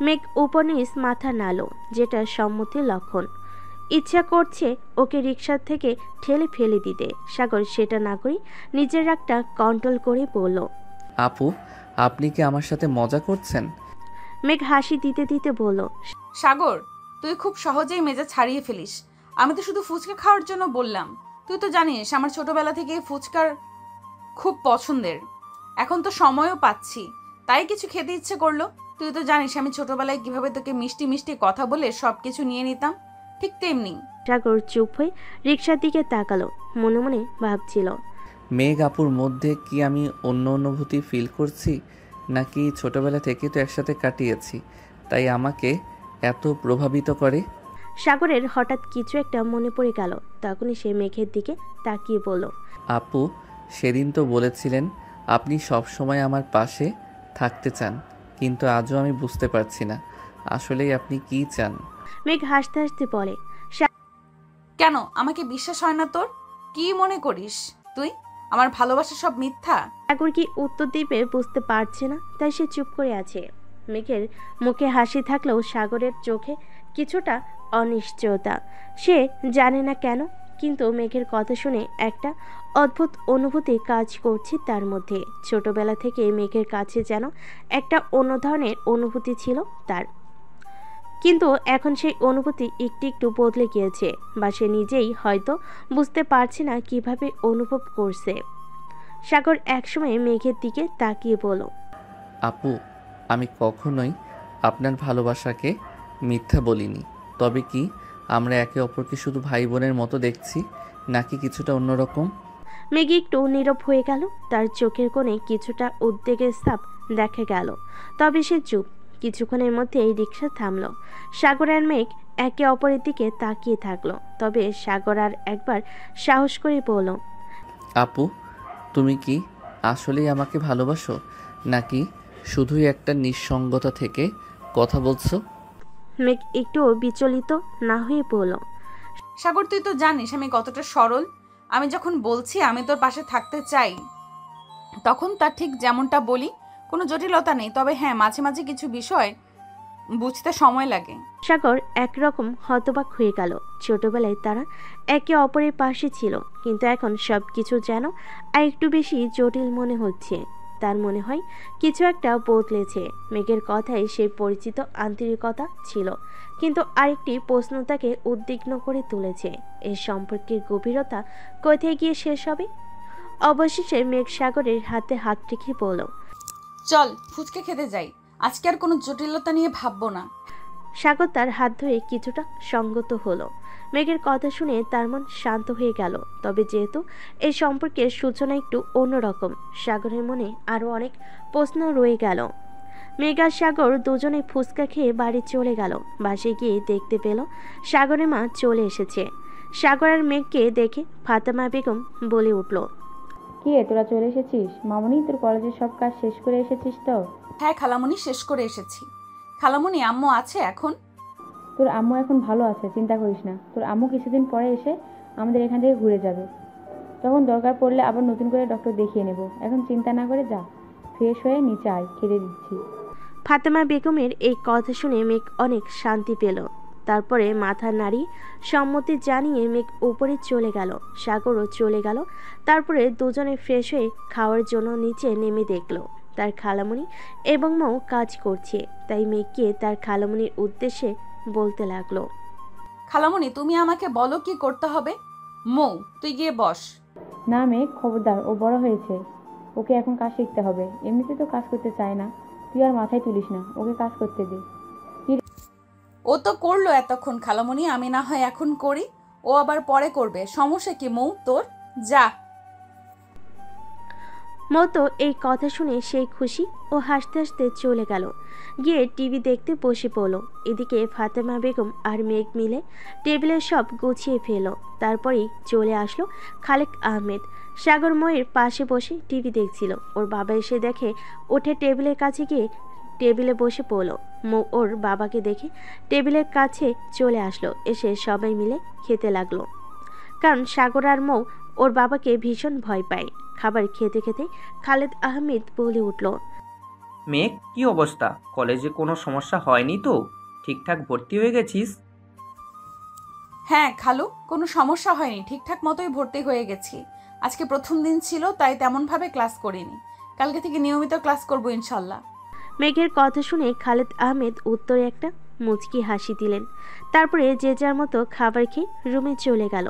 মেঘ উপনিস মাথা নাড়ল, যেটা সম্মতির লক্ষণ। ইচ্ছা করছে ওকে রিক্সা থেকে ঠেলে ফেলে দিতে। সাগর সেটা না করে নিজের রাগটা কন্ট্রোল করে বলল, আপু আপনি কি আমার সাথে মজা করছেন? মেঘ হাসি দিতে দিতে বলল, সাগর, তুই খুব সহজেই মেজাজ ছাড়িয়ে ফেলিস। আমি তো শুধু ফুচকা খাওয়ার জন্য বললাম। তুই তো জানিস আমার ছোটবেলা থেকে ফুচকার খুব পছন্দের। এখন তো সময়ও পাচ্ছি, তাই কিছু খেতে ইচ্ছে করলো। তুই তো জানিস আমি ছোটবেলায় কিভাবে তোকে মিষ্টি মিষ্টি কথা বলে সব কিছু নিয়ে নিতাম, ঠিক তেমনি। সাগর চুপ হয়ে রিক্সার দিকে তাকালো, মনে মনে ভাবছিল, মেঘ আপুর মধ্যে কি আমি অন্য অনুভূতি ফিল করছি, নাকি ছোটবেলা থেকে তো একসাথে কাটিয়েছি তাই আমাকে এত প্রভাবিত করে? সাগরের হঠাৎ কিছু একটা মনে পড়ে গেল। তখনই সে মেঘের দিকে তাকিয়ে বলল, আপু সেদিন তো বলেছিলেন আপনি সব সময় আমার পাশে থাকতে চান, কিন্তু আজও আমি বুঝতে পারছি না আসলেই আপনি কি চান। মেঘ হাসতে হাসতে বলে, কেন আমাকে বিশ্বাস হয় না তোর? কি মনে করিস তুই আমার ভালোবাসা সব মিথ্যা? সাগর কি উত্তর দিবে বুঝতে পারছে না, তাই সে চুপ করে আছে। মেঘের মুখে হাসি থাকলেও সাগরের চোখে কিছুটা অনিশ্চয়তা। সে জানে না কেন, কিন্তু মেঘের কথা শুনে একটা অদ্ভুত অনুভূতি কাজ করছে তার মধ্যে। ছোটবেলা থেকে মেঘের কাছে যেন একটা অন্য ধরনের অনুভূতি ছিল তার, কিন্তু এখন সেই অনুভূতি একটু একটু বদলে গিয়েছে, বা সে নিজেই হয়তো বুঝতে পারছে না কিভাবে অনুভব করছে। সাগর একসময় মেঘের দিকে তাকিয়ে বলল, আপু আমি কখনোই আপনার ভালোবাসাকে মিথ্যা বলিনি। তবে কি আমরা একে অপরকে শুধু ভাই বোনের মতো দেখছি, নাকি কিছুটা অন্যরকম? মেঘ একটু নীরব হয়ে গেল। তার চোখের কোণে কিছুটা উদ্বেগের ছাপ দেখা গেল। তবে সে চুপ। কিছুক্ষণের মধ্যেই রিক্সা থামলো। সাগর আর মেঘ একে অপরের দিকে তাকিয়ে থাকলো। তবে সাগর আর একবার সাহস করে বলল, আপু, তুমি কি আসলেই আমাকে ভালোবাসো, নাকি শুধুই একটা নিঃসঙ্গতা থেকে কথা বলছো? মেঘ একটু বিচলিত না হয়ে বলল, সাগর, তুই তো জানিস আমি কতটা সরল। আমি যখন বলছি আমি তোর পাশে থাকতে চাই, তখন তার ঠিক যেমনটা বলি, কোনো জটিলতা নেই। তবে হ্যাঁ, মাঝে মাঝে কিছু বিষয় বুঝতে সময় লাগে। সাগর একরকম হতবাক হয়ে গেল। ছোটবেলায় তারা একে অপরের পাশে ছিল, কিন্তু এখন সব কিছু যেন আর একটু বেশি জটিল মনে হচ্ছে। তার মনে হয় কিছু একটা বদলেছে। মেঘের কথায় সেই পরিচিত আন্তরিকতা ছিল, কিন্তু আরেকটি প্রশ্ন তাকে উদ্বিগ্ন করে তুলেছে। এই সম্পর্কের গভীরতা কোথায় গিয়ে শেষ হবে? অবশেষে মেঘ সাগরের হাতে হাত রেখে বলল, চল ফুচকা খেতে যাই, আজকে আর কোনো জটিলতা নিয়ে ভাববো না। সাগর তার হাত ধরে কিছুটা সঙ্গত হলো। মেঘের কথা শুনে তার মন শান্ত হয়ে গেল। তবে যেহেতু এই সম্পর্কের সূচনা একটু অন্যরকম, সাগরের মনে আরও অনেক প্রশ্ন রয়ে গেল। মেঘ আর সাগর দুজনে ফুচকা খেয়ে বাড়ি চলে গেল। বাসে গিয়ে দেখতে পেল সাগরের মা চলে এসেছে। সাগর আর মেঘকে দেখে ফাতেমা বেগম বলে উঠল, কি রে, তোরা চলে এসেছিস? মামুনি, তোর কলেজের সব কাজ শেষ করে এসেছিস তো? হ্যাঁ খালামণি, শেষ করে এসেছি। খালামণি, আম্মু আছে এখন? তোর আম্মু এখন ভালো আছে, চিন্তা করিস না। তোর আম্মু কিছুদিন পরে এসে আমাদের এখান থেকে ঘুরে যাবে। তখন দরকার পড়লে আবার নতুন করে ডক্টর দেখিয়ে নেব। এখন চিন্তা না করে যা, ফ্রেশ হয়ে নিচে আয়, খেতে দিচ্ছি। ফাতেমা বেগমের এই কথা শুনে মেঘ অনেক শান্তি পেল। তারপরে মাথা নাড়ি সম্মতি জানিয়ে মেঘ উপরে চলে গেল। সাগরও চলে গেল। তারপরে দুজনে ফ্রেশ হয়ে খাওয়ার জন্য নিচে নেমে দেখলো তার খালামণি এবং মৌ কাজ করছে। তাই মেঘকে তার খালামণির উদ্দেশ্যে বলতে লাগলো, খালামণি, তুমি আমাকে বলো কি করতে হবে। মৌ, তুই গিয়ে বস। না মেঘ, খবরদার, ও বড় হয়েছে, ওকে এখন কাজ শিখতে হবে। এমনিতে তো কাজ করতে চায় না, তুই আর মাথায় তুলিস না, ওকে কাজ করতে দে। ও তো করলো এতক্ষণ খালামণি, আমি না হয় এখন করি, ও আবার পরে করবে। সমস্যা কি মৌ তোর? যা। মতো এই কথা শুনে সেই খুশি ও হাসতে হাসতে চলে গেল। গিয়ে টিভি দেখতে বসে পড়ল। এদিকে ফাতেমা বেগম আর মেঘ মিলে টেবিলের সব গুছিয়ে ফেল। তারপরেই চলে আসলো খালেক আহমেদ। সাগর ময়ের পাশে বসে টিভি দেখছিল। ওর বাবা এসে দেখে উঠে টেবিলের কাছে গিয়ে টেবিলে বসে পড়ল। মৌ ওর বাবাকে দেখে টেবিলের কাছে চলে আসলো। এসে সবাই মিলে খেতে লাগলো, কারণ সাগর আর মৌ ওর বাবাকে ভীষণ ভয় পায়। খাবার খেতে খেতে খালেদ আহমেদ বলে উঠল, মেঘ, কি অবস্থা? কলেজে কোনো সমস্যা হয়নি তো? ঠিকঠাক ভর্তি হয়ে গেছিস? হ্যাঁ খালু, কোনো সমস্যা হয়নি, ঠিকঠাক মতোই ভর্তি হয়ে গেছি। আজকে প্রথম দিন ছিল, তাই তেমনভাবে ক্লাস করিনি। কালকে থেকে নিয়মিত ক্লাস করবো ইনশাল্লাহ। মেঘের কথা শুনে খালেদ আহমেদ উত্তরে একটা মুচকি হাসি দিলেন। তারপরে যে যার মতো খাবার খেয়ে রুমে চলে গেল।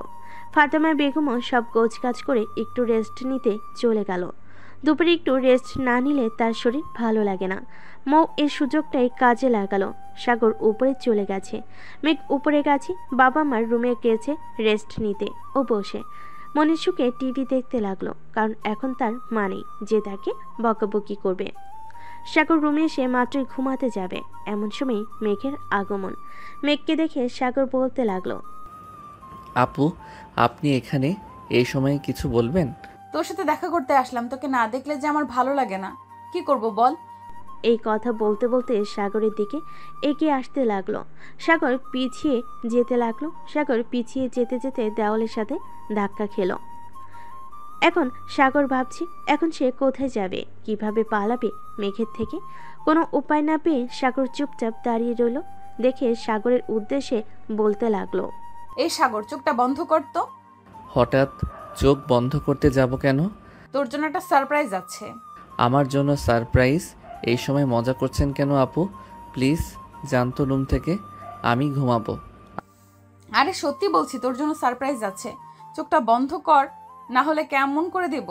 ফাতেমা বেগমও সব গোছগাছ করে একটু রেস্ট নিতে চলে গেল। দুপুরে একটু রেস্ট না নিলে তার শরীর ভালো লাগে না। মৌ এই সুযোগটাই কাজে লাগালো। সাগর উপরে চলে গেছে, মেঘ উপরে গেছে, বাবা মার রুমে গেছে রেস্ট নিতে। ও বসে মনের সুখে টিভি দেখতে লাগলো, কারণ এখন তার মা নেই যে তাকে বকাবকি করবে। সাগর রুমে এসে মাত্রই ঘুমাতে যাবে, এমন সময় মেঘের আগমন। মেঘকে দেখে সাগর বলতে লাগলো, আপু, আপনি এখানে এই সময়ে কিছু বলবেন? তোর সাথে দেখা করতে আসলাম, তোকে না দেখলে যে আমার ভালো লাগে না। কি করব বল? এই কথা বলতে বলতে সাগরের দিকে এগিয়ে আসতে লাগলো। সাগর পিছিয়ে যেতে লাগলো। সাগর পিছিয়ে যেতে যেতে দেওয়ালের সাথে ধাক্কা খেলো। এখন সাগর ভাবছে এখন সে কোথায় যাবে, কিভাবে পালাবে মেঘের থেকে। কোনো উপায় না পেয়ে সাগর চুপচাপ দাঁড়িয়ে রইল। দেখে সাগরের উদ্দেশ্যে বলতে লাগলো, এই সাগর, চোখটা বন্ধ কর তো। হঠাৎ চোখ বন্ধ করতে যাব কেন? তোর জন্য একটা সারপ্রাইজ আছে। আমার জন্য সারপ্রাইজ? এই সময় মজা করছেন কেন আপু? প্লিজ জানতো রুম থেকে, আমি ঘুমাবো। আরে সত্যি বলছি, তোর জন্য সারপ্রাইজ আছে। চোখটা বন্ধ কর, না হলে কেমন করে দেব।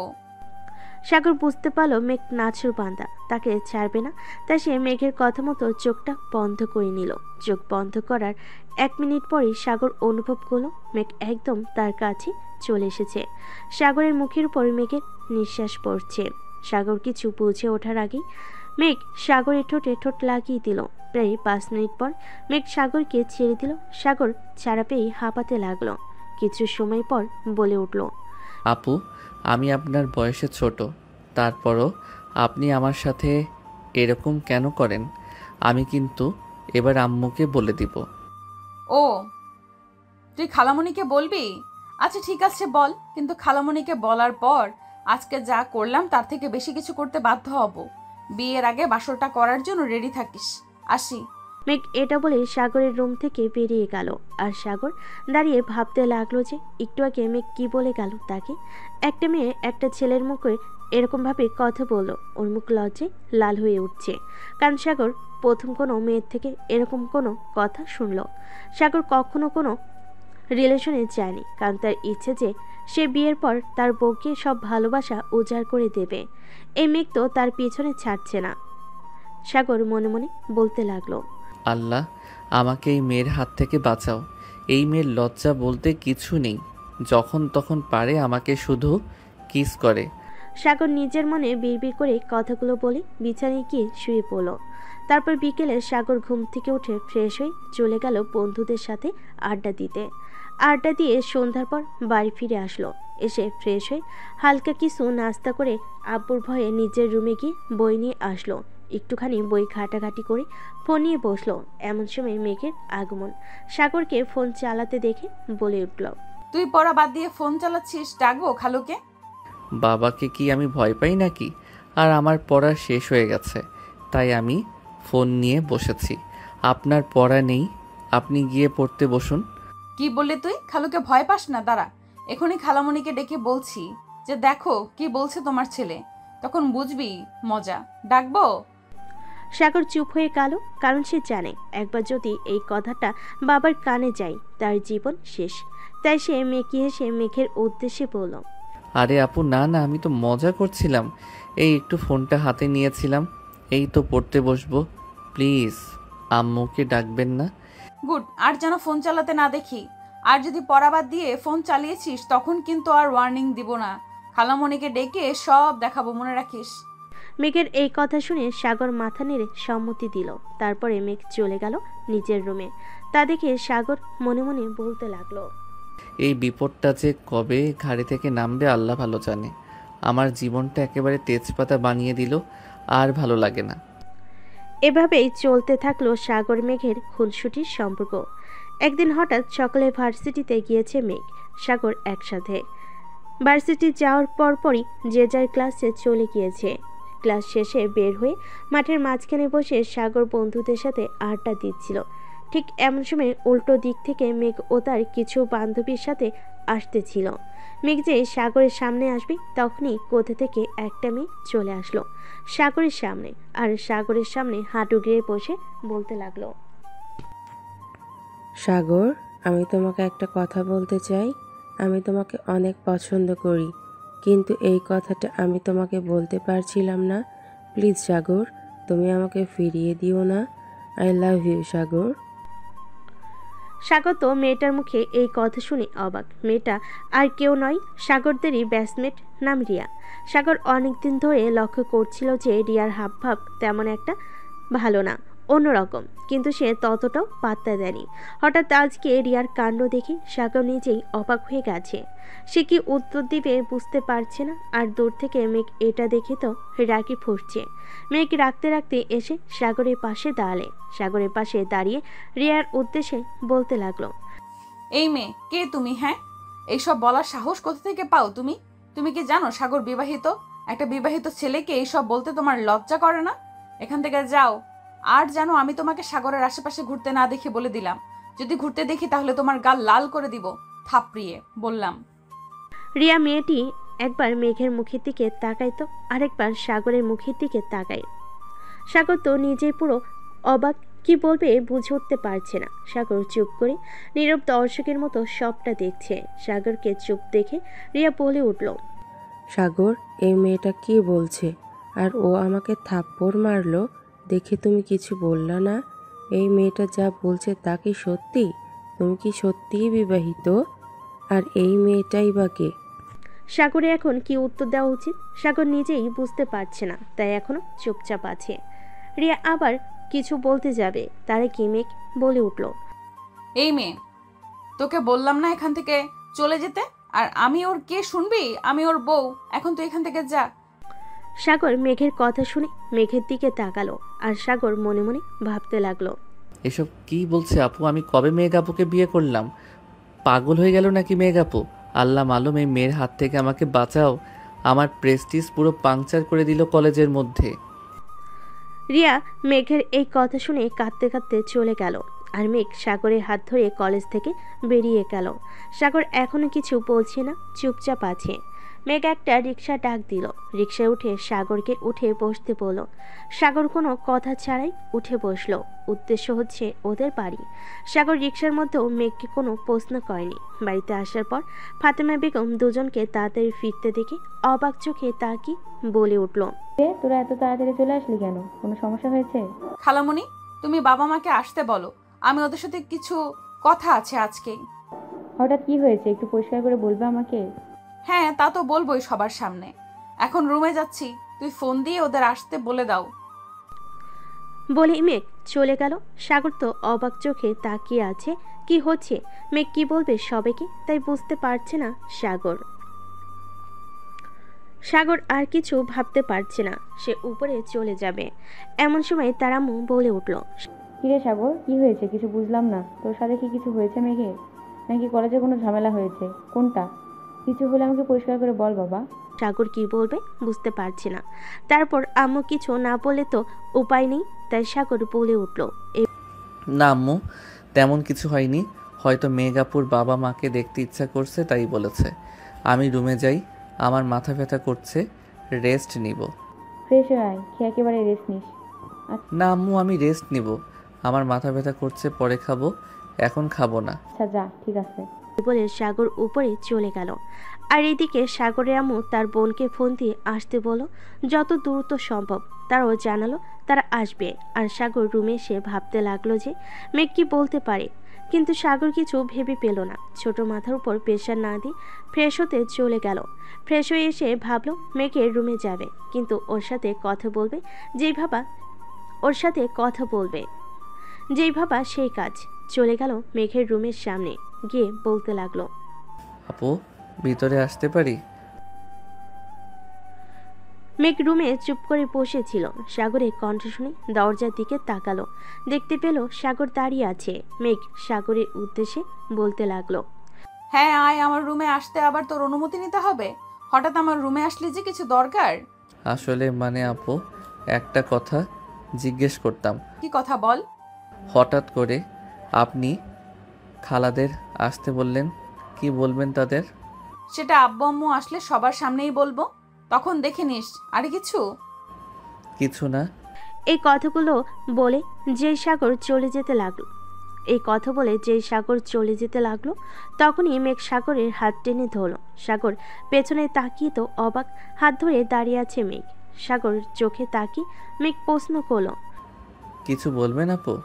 সাগর বুঝতে পারল মেঘ নাছর বান্দা, তাকে ছাড়বে না। তাই সে মেঘের কথা মতো চোখটা বন্ধ করে নিল। চোখ বন্ধ করার 1 মিনিট পরেই সাগর অনুভব করলো মেঘ একদম তার কাছে চলে এসেছে। সাগরের মুখের উপর মেঘের নিঃশ্বাস পড়ছে। সাগর কিছু বুঝে ওঠার আগেই মেঘ সাগরের ঠোঁটে ঠোঁট লাগিয়ে দিল। প্রায় 5 মিনিট পর মেঘ সাগরকে ছেড়ে দিল। সাগর ছাড়া পেয়ে হাঁপাতে লাগলো। কিছু সময় পর বলে উঠল, আপু, আমি আপনার বয়সে ছোট, তারপরও আপনি আমার সাথে এরকম কেন করেন? আমি কিন্তু এবার আম্মুকে বলে দিব। ও, তুই খালামণিকে বলবি? আচ্ছা ঠিক আছে বল, কিন্তু খালামণিকে বলার পর আজকে যা করলাম তার থেকে বেশি কিছু করতে বাধ্য হব। বিয়ের আগে বাসরটা করার জন্য রেডি থাকিস। আসি। মেঘ এটা বলে সাগরের রুম থেকে বেরিয়ে গেল। আর সাগর দাঁড়িয়ে ভাবতে লাগলো যে একটু আগে মেঘ কি বলে গেল তাকে। একটা মেয়ে একটা ছেলের মুখে এরকমভাবে কথা বলল, ওর মুখ লজ্জায় লাল হয়ে উঠছে। কারণ সাগর প্রথম কোনো মেয়ের থেকে এরকম কোনো কথা শুনল। সাগর কখনো কোনো রিলেশনে যায়নি, কারণ তার ইচ্ছে যে সে বিয়ের পর তার বউকে সব ভালোবাসা উজাড় করে দেবে। এই মেঘ তো তার পিছনে ছাড়ছে না। সাগর মনে মনে বলতে লাগলো, আল্লাহ, আমাকে এই মেয়ের হাত থেকে বাঁচাও। এই মেয়ের লজ্জা বলতে কিছু নেই, যখন তখন পারে আমাকে শুধু কিস করে। সাগর নিজের মনে বিড়বিড় করে কথাগুলো বলে বিছানায় গিয়ে শুয়ে পড়ল। তারপর বিকেলে সাগর ঘুম থেকে উঠে ফ্রেশ হয়ে চলে গেল বন্ধুদের সাথে আড্ডা দিতে। আড্ডা দিয়ে সন্ধ্যার পর বাড়ি ফিরে আসলো। এসে ফ্রেশ হয়ে হালকা কিছু নাস্তা করে আব্বুর ভয়ে নিজের রুমে গিয়ে বই নিয়ে আসলো। একটুখানি বই ঘাটাঘাটি করে ফোন নিয়ে বসলো। এমন সময় মেঘের আগমন। সাগরকে ফোন চালাতে দেখে বলে উঠল, তুই পড়া বাদ দিয়ে ফোন চালাচ্ছিস, ডাকবো খালুকে? বাবাকে কি আমি ভয় পাই নাকি? আর আমার পড়া শেষ হয়ে গেছে, তাই আমি ফোন নিয়ে বসেছি। আপনার পড়া নেই, আপনি গিয়ে পড়তে বসুন। কি বললি তুই? খালুকে ভয় পাস না? দাঁড়া, এখনই খালামণিকে ডেকে বলছি যে দেখো কি বলছে তোমার ছেলে, তখন বুঝবি মজা। ডাকবো? সাগর চুপ হয়ে গেল, কারণ সে জানে একবার যদি এই কথাটা বাবার কানে যায় তার জীবন শেষ। তাই সে মেকি হেসে মেঘের উদ্দেশ্যে বলল, আরে আপু, না না, আমি তো মজা করছিলাম। এই একটু ফোনটা হাতে নিয়েছিলাম, এই তো পড়তে বসবো। প্লিজ আম্মুকে ডাকবেন না। গুড, আর যেন ফোন চালাতে না দেখি। আর যদি পড়া বাদ দিয়ে ফোন চালিয়েছিস তখন কিন্তু আর ওয়ার্নিং দিব না। খালামণিকে ডেকে সব দেখাবো, মনে রাখিস। মেঘের এই কথা শুনে সাগর মাথা নেড়ে সম্মতি দিল। তারপরে মেঘ চলে গেল নিজের রুমে। তা দেখে সাগর মনে মনে বলতে লাগলো, এই বিপদটা যে কবে ঘাড়ি থেকে নামবে আল্লাহ ভালো জানে। আমার জীবনটা একেবারে তেজপাতা বানিয়ে দিল, আর ভালো লাগে না। এভাবেই চলতে থাকলো সাগর মেঘের খুনসুটির সম্পর্ক। একদিন হঠাৎ সকালে ভার্সিটিতে গিয়েছে মেঘ সাগর একসাথে। ভার্সিটি যাওয়ার পরপরই যে যার ক্লাসে চলে গিয়েছে। ক্লাস শেষে বের হয়ে মাঠের মাঝখানে বসে সাগর বন্ধুদের সাথে আড্ডা দিচ্ছিল। ঠিক এমন সময় উল্টো দিক থেকে মেঘ ও তার কিছু বান্ধবীর সাথে আসতেছিল। মেঘ যে সাগরের সামনে আসবে তখনই কোথা থেকে একটা মেয়ে চলে আসলো সাগরের সামনে। আর সাগরের সামনে হাঁটু গেড়ে বসে বলতে লাগলো, সাগর, আমি তোমাকে একটা কথা বলতে চাই। আমি তোমাকে অনেক পছন্দ করি, কিন্তু এই কথাটা আমি তোমাকে বলতে পারছিলাম না। প্লিজ সাগর, তুমি আমাকে ফিরিয়ে দিও না। আই লাভ ইউ সাগর। সাগর তো মেয়েটার মুখে এই কথা শুনে অবাক। মেয়েটা আর কেউ নয়, সাগরদেরই ব্যাচমেট, নাম রিয়া। সাগর অনেকদিন ধরে লক্ষ্য করছিল যে রিয়ার হাবভাব তেমন একটা ভালো না, অন্যরকম, কিন্তু সে ততটাও পাত্তা দেয়নি। হঠাৎ আজকে রিয়ার কাণ্ড দেখে সাগর নিজেই অবাক হয়ে গেছে। সে কি উত্তর দিবে বুঝতে পারছে না। আর দূর থেকে মেঘ এটা দেখে তো রাগি ফুটছে। মেঘ রাখতে রাখতে এসে সাগরের পাশে দাঁড়ালে। সাগরের পাশে দাঁড়িয়ে রিয়ার উদ্দেশ্যে বলতে লাগলো, এই মেয়ে কে তুমি? হ্যাঁ, এইসব বলার সাহস কোথা থেকে পাও তুমি? তুমি কি জানো সাগর বিবাহিত? একটা বিবাহিত ছেলেকে এইসব বলতে তোমার লজ্জা করে না? এখান থেকে যাও। আর জানো, আমি তোমাকে সাগরের আশেপাশে ঘুরতে না দেখে বলে দিলাম। যদি ঘুরতে দেখি তাহলে তোমার গাল লাল করে দিব থাপড়িয়ে, বললাম। রিয়া মেয়েটি একবার মেঘের মুখের দিকে তাকায় তো আরেকবার সাগরের মুখের দিকে তাকায়। সাগর তো নিজেই পুরো অবাক, কি বলবে বুঝে উঠতে পারছে না। সাগর চুপ করে নীরব দর্শকের মতো সবটা দেখছে। সাগরকে চুপ দেখে রিয়া বলে উঠল, সাগর, এই মেয়েটা কি বলছে? আর ও আমাকে থাপ্পড় মারলো দেখে তুমি কিছু বললা না? এই মেয়েটা যা বলছে তা কি সত্যি? তুমি কি সত্যিই বিবাহিত? আর এই মেয়েটাই বা কে? সাগরে এখন কি উত্তর দেওয়া উচিত সাগর নিজেই বুঝতে পারছে না, তাই এখনো চুপচাপ আছে। রিয়া আবার কিছু বলতে যাবে, তারে কি মেঘ বলে উঠল, এই মেয়ে, তোকে বললাম না এখান থেকে চলে যেতে? আর আমি ওর কে শুনবি? আমি ওর বউ। এখন তুই এখান থেকে যা। সাগর মেঘের কথা শুনে মেঘের দিকে তাকালো, আর সাগর মনে মনে ভাবতে লাগলো, এসব কি বলছে আপু? আমি কবে মেঘ আপুকে বিয়ে করলাম? পাগল হয়ে গেল নাকি মেঘ আপু? আল্লাহ মালুম, এই মেয়ের হাত থেকে আমাকে বাঁচাও। আমার প্রেস্টিজ পুরো পাংচার করে দিল কলেজের মধ্যে। রিয়া মেঘের এই কথা শুনে কাঁদতে কাঁদতে চলে গেল, আর মেঘ সাগরের হাত ধরে কলেজ থেকে বেরিয়ে গেল। সাগর এখনো কিছু বলছে না, চুপচাপ আছে। মেঘ একটা রিক্সা ডাক দিল, রিক্সায় উঠে সাগরকে উঠে বসতে বলল। সাগর কোনো কথা ছাড়াই উঠে বসলো। উদ্দেশ্য হচ্ছে ওদের বাড়ি। সাগর রিক্সার মধ্যেও মেঘকে কোনো প্রশ্ন করেনি। বাড়িতে আসার পর ফাতেমা বেগম দুজনকে তাড়াতাড়ি ফিরতে দেখে অবাক চোখে তাকি বলে উঠল, তোরা এত তাড়াতাড়ি চলে আসলি কেন? কোনো সমস্যা হয়েছে? খালামণি, তুমি বাবা মাকে আসতে বলো, আমি ওদের সাথে কিছু কথা আছে আজকেই। হঠাৎ কি হয়েছে একটু পরিষ্কার করে বলবে আমাকে? হ্যাঁ, তা তো বলবোই সবার সামনে। এখন রুমে যাচ্ছি, তুই ফোন দিয়ে ওদের আসতে বলে দাও। বলে মেঘ চলে গেল। সাগর তো অবাক চোখে তাকিয়ে আছে, কি হচ্ছে, মেঘ কি বলবে সবাইকে, তাই বুঝতে পারছে না সাগর। সাগর আর কিছু ভাবতে পারছে না, সে উপরে চলে যাবে। এমন সময় তার আম্মু বলে উঠল, কিরে সাগর, কি হয়েছে? কিছু বুঝলাম না। তোর সাথে কি কিছু হয়েছে মেঘে? নাকি কলেজে কোনো ঝামেলা হয়েছে? কোনটা? কিছু হলে আমাকে পরিষ্কার করে বল বাবা। সাগর কি বলবে বুঝতে পারছে না। তারপর আম্মু কিছু না বলে তো উপায় নেই, তাই সাগর বলে উঠল, না আম্মু, তেমন কিছু হয়নি। হয়তো মেঘ আপুর বাবা মাকে দেখতে ইচ্ছা করছে তাই বলেছে। আমি রুমে যাই, আমার মাথা ব্যথা করছে, রেস্ট নিব। ফ্রেশ হয়ে আয়, খেয়ে একেবারে রেস্ট নিস। না আম্মু, আমি রেস্ট নিব। আমার মাথা ব্যথা করছে, পরে খাবো, এখন খাবো না। আচ্ছা যা, ঠিক আছে। বলে সাগর উপরে চলে গেল। আর এদিকে সাগরের আম্মু তার বোনকে ফোন দিয়ে আসতে বলো, যত দ্রুত সম্ভব। তারাও জানালো তারা আসবে। আর সাগর রুমে এসে ভাবতে লাগলো যে মেঘ কি বলতে পারে, কিন্তু সাগর কিছু ভেবে পেল না। ছোট মাথার উপর প্রেশার না দিয়ে ফ্রেশ হতে চলে গেল। ফ্রেশ হয়ে এসে ভাবলো মেঘের রুমে যাবে, কিন্তু ওর সাথে কথা বলবে যেই ভাবা সেই কাজ। চলে গেল মেঘের রুমের সামনে, গিয়ে বলতে লাগলো, আপু, ভিতরে আসতে পারি? মেঘ রুমে চুপ করে বসেছিল। সাগরের কণ্ঠ শুনে দরজার দিকে তাকালো, দেখতে পেল সাগর দাঁড়িয়ে আছে। মেঘ সাগরের উদ্দেশ্যে বলতে লাগলো, হ্যাঁ আয়, আমার রুমে আসতে আবার তোর অনুমতি নিতে হবে? হঠাৎ আমার রুমে আসলে যে কিছু দরকার? আসলে মানে আপু, একটা কথা জিজ্ঞেস করতাম। কি কথা বল। হঠাৎ করে আপনি খালাদের আসতে বললেন, কি বলবেন তাদের? সেটা আব্বু আম্মু আসলে সবার সামনেই বলবো, তখন দেখে নিস। আরে কিছু না। এই কথাগুলো বলে যেই সাগর চলে যেতে লাগলো তখনই মেঘ সাগরের হাত টেনে ধরলো। সাগর পেছনে তাকিয়ে তো অবাক, হাত ধরে দাঁড়িয়ে আছে মেঘ। সাগর চোখে তাকিয়ে মেঘ প্রশ্ন করলো, কিছু বলবেন আপু?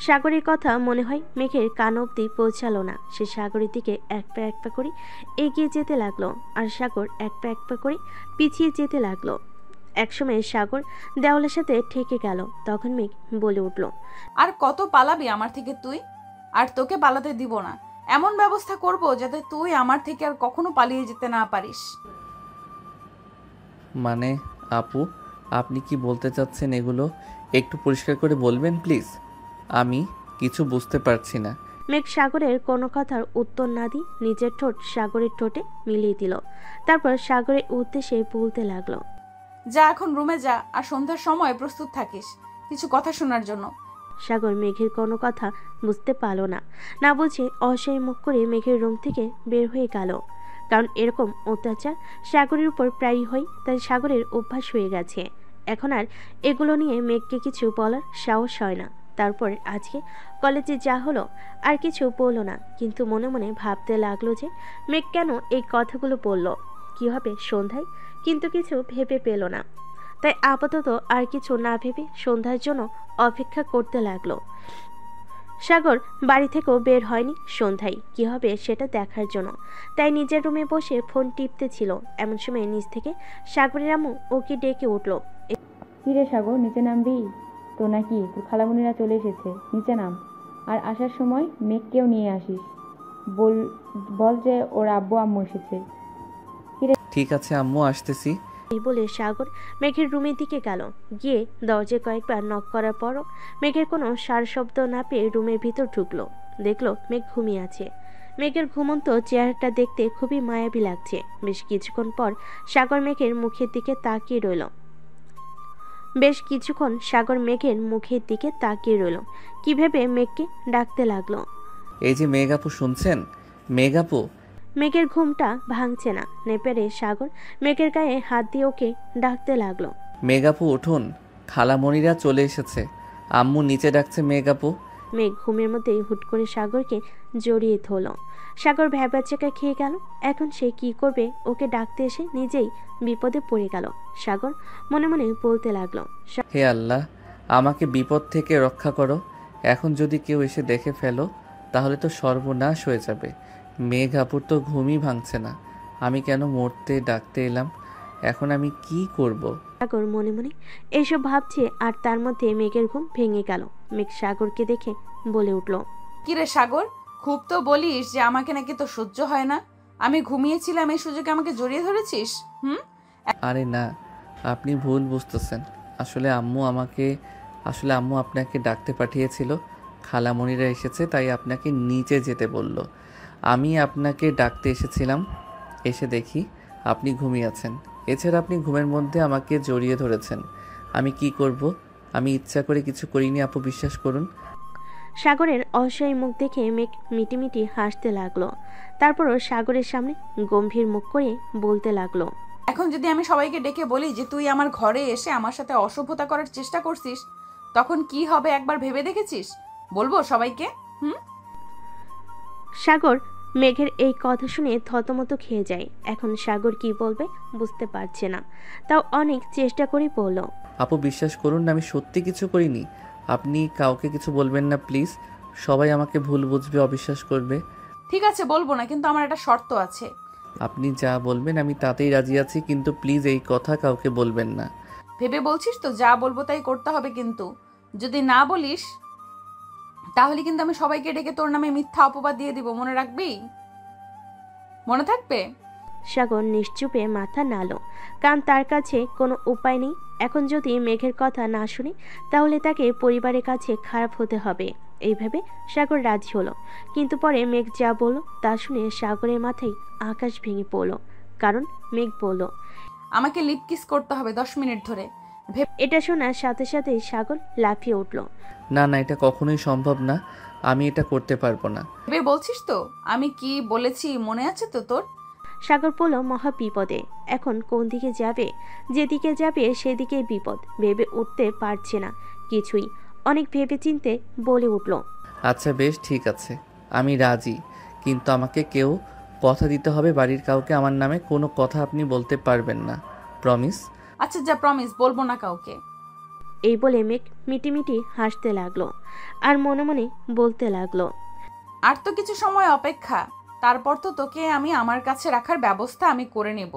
সাগরের কথা মনে হয় মেঘের কান অব্দি পৌঁছালো না। সে সাগরের দিকে এক পা করে এগিয়ে যেতে লাগলো, আর সাগর এক পা করে পিছিয়ে যেতে লাগলো। একসময় সাগর দেওয়ালের সাথে ঠেকে গেল। তখন মেঘ বলে উঠল, আর কত পালাবি আমার থেকে তুই? আর তোকে পালাতে দিব না। এমন ব্যবস্থা করব যাতে তুই আমার থেকে আর কখনো পালিয়ে যেতে না পারিস। মানে আপু, আপনি কি বলতে চাচ্ছেন এগুলো একটু পরিষ্কার করে বলবেন প্লিজ? আমি কিছু বুঝতে পারছি না। মেঘ সাগরের কোনো কথার উত্তর না দিয়ে নিজের ঠোঁট সাগরের ঠোঁটে মিলিয়ে দিল। তারপর সাগরের উদ্দেশ্যে বলতে লাগলো, যা এখন রুমে যা, আর সন্ধ্যার সময় প্রস্তুত থাকিস কিছু কথা শোনার জন্য। সাগর মেঘের কোনো কথা বুঝতে পারলো না বুঝে অসহায় মুখ করে মেঘের রুম থেকে বের হয়ে গেল। কারণ এরকম অত্যাচার সাগরের উপর প্রায়ই হয়, তাই সাগরের অভ্যাস হয়ে গেছে। এখন আর এগুলো নিয়ে মেঘকে কিছু বলার সাহস হয় না। তারপর আজকে কলেজে যা হলো আর কিছু বলল না, কিন্তু মনে মনে ভাবতে লাগলো যে মেঘ কেন এই কথাগুলো বলল। কি হবে সন্ধ্যায়, কিন্তু কিছু ভেবে পেল না। তাই আপাতত আর কিছু না ভেবে সন্ধ্যার জন্য অপেক্ষা করতে লাগলো। সাগর বাড়ি থেকেও বের হয়নি সন্ধ্যায় কি হবে সেটা দেখার জন্য, তাই নিজের রুমে বসে ফোন টিপতে ছিল। এমন সময় নিচ থেকে সাগরের আম্মু ওকে ডেকে উঠলো। কী রে সাগর, নিচে নামবি তো নাকি? তোর খালামুনিরা চলে এসেছে, নিচে নাম। আর আসার সময় মেঘকেও নিয়ে আসিস। বল বল যে ওর আব্বু আম্মু এসেছে। ঠিক আছে আম্মু, আসতেছি। এই বলে সাগর মেঘের রুমের দিকে গেল। গিয়ে দরজায় কয়েকবার নক করার পরও মেঘের কোনো সার শব্দ না পেয়ে রুমের ভিতর ঢুকলো। দেখলো মেঘ ঘুমিয়ে আছে। মেঘের ঘুমন্ত চেহারাটা দেখতে খুবই মায়াবী লাগছে। বেশ কিছুক্ষণ পর সাগর মেঘের মুখের দিকে তাকিয়ে রইল। কি ভেবে মেঘকে ডাকতে লাগলো। এই যে মেঘ আপু, শুনছেন? মেঘ আপু। মেঘের ঘুমটা ভাঙছে না। নেপেরে সাগর মেঘের গায়ে হাত দিয়ে ওকে ডাকতে লাগলো। মেঘ আপু উঠুন, খালামণিরা চলে এসেছে, আম্মু নিচে ডাকছে মেঘ আপু। মেঘ ঘুমের মধ্যেই হুট করে সাগরকে জড়িয়ে ধরল। সাগর ভ্যাবাচ্চাকা খেয়ে গেল। এখন সে কি করবে? ওকে ডাকতে এসে নিজেই বিপদে পড়ে গেল। সাগর মনে মনে বলতে লাগলো, হে আল্লাহ, আমাকে বিপদ থেকে রক্ষা করো। এখন যদি কেউ এসে দেখে ফেলো তাহলে তো সর্বনাশ হয়ে যাবে। মেঘ আপুর তো ঘুমই ভাঙছে না, আমি কেন মরতে ডাকতে এলাম? এখন আমি কি করব? সাগর মনে মনে এইসব ভাবছে, আর তার মধ্যে মেঘের ঘুম ভেঙে গেল। মেঘ সাগরকে দেখে বলে উঠল, কিরে সাগর, খুব তো বলিস যে আমাকে নাকি তো সহ্য হয় না। আমি ঘুমিয়েছিলাম এই সুযোগে আমাকে জড়িয়ে ধরেছিস। আরে না, আপনি ভুল বুঝতেছেন। আসলে আম্মু আপনাকে ডাকতে পাঠিয়েছিল। খালামণিরা এসেছে তাই আপনাকে নিচে যেতে বলল। আমি আপনাকে ডাকতে এসেছিলাম, এসে দেখি আপনি ঘুমিয়ে আছেন। এছাড়া আপনি ঘুমের মধ্যে আমাকে জড়িয়ে ধরেছেন। আমি কি করব? আমি ইচ্ছা করে কিছু করিনি আপু, বিশ্বাস করুন। সাগরের অসহায় মুখ দেখে মেঘ মিটিমিটি হাসতে লাগলো। তারপরও সাগরের সামনে গম্ভীর মুখ করে বলতে লাগলো, এখন যদি আমি সবাইকে ডেকে বলি যে তুই আমার ঘরে এসে আমার সাথে অসভ্যতা করার চেষ্টা করছিস, তখন কি হবে একবার ভেবে দেখেছিস? বলবো সবাইকে? সাগর মেঘের এই কথা শুনে থতমত খেয়ে যায়। এখন সাগর কি বলবে বুঝতে পারছে না, তাও অনেক চেষ্টা করে বলল, আপু বিশ্বাস করুন, আমি সত্যি কিছু করিনি। আপনি কাউকে কিছু বলবেন না প্লিজ, সবাই আমাকে ভুল বুঝবে, অবিশ্বাস করবে। ঠিক আছে বলবো না, কিন্তু আমার একটা শর্ত আছে। আপনি যা বলবেন আমি তাতেই রাজি আছি, কিন্তু প্লিজ এই কথা কাউকে বলবেন না। ভেবে বলছিস তো? যা বলবো তাই করতে হবে, কিন্তু যদি না বলিস তাহলে কিন্তু আমি সবাইকে ডেকে তোর নামে মিথ্যা অপবাদ দিয়ে দিব, মনে রাখবি? মনে থাকবে? সাগর নিশ্চুপে মাথা নাড়ল, কারণ তার কাছে কোনো উপায় নেই। এখন যদি মেঘের কথা না শুনে তাহলে তাকে পরিবারের কাছে খারাপ হতে হবে। এইভাবে সাগর রাজি হলো। কিন্তু পরে মেঘ যা বলল তা শুনে সাগরের মাথায় আকাশ ভেঙে পড়ল। কারণ মেঘ বলল, আমাকে লিপ কিস করতে হবে 10 মিনিট ধরে। এটা শোনার সাথে সাথেই সাগর লাফিয়ে উঠল। না না, এটা কখনোই সম্ভব না, আমি এটা করতে পারবো না। ভেবে বলছিস তো? আমি কি বলেছি মনে আছে তো তোর? সাগর পড়ল মহা বিপদে। এখন কোন দিকে যাবে? যেদিকে যাবে সেদিকে বিপদ। ভেবে উঠতে পারছে না কিছুই। অনেক ভেবে চিনতে বলে উঠল, আচ্ছা বেশ, ঠিক আছে, আমি রাজি, কিন্তু আমাকে কেউ কথা দিতে হবে, বাড়ির কাউকে আমার নামে কোনো কথা আপনি বলতে পারবেন না, প্রমিস? আচ্ছা যা, প্রমিস, বলবো না কাউকে। এই বলে মেঘ মিটিমিটি হাসতে লাগলো আর মনে মনে বলতে লাগলো, আর তো কিছু সময় অপেক্ষা, তারপর তো তোকে আমি আমার কাছে রাখার ব্যবস্থা আমি করে নেব।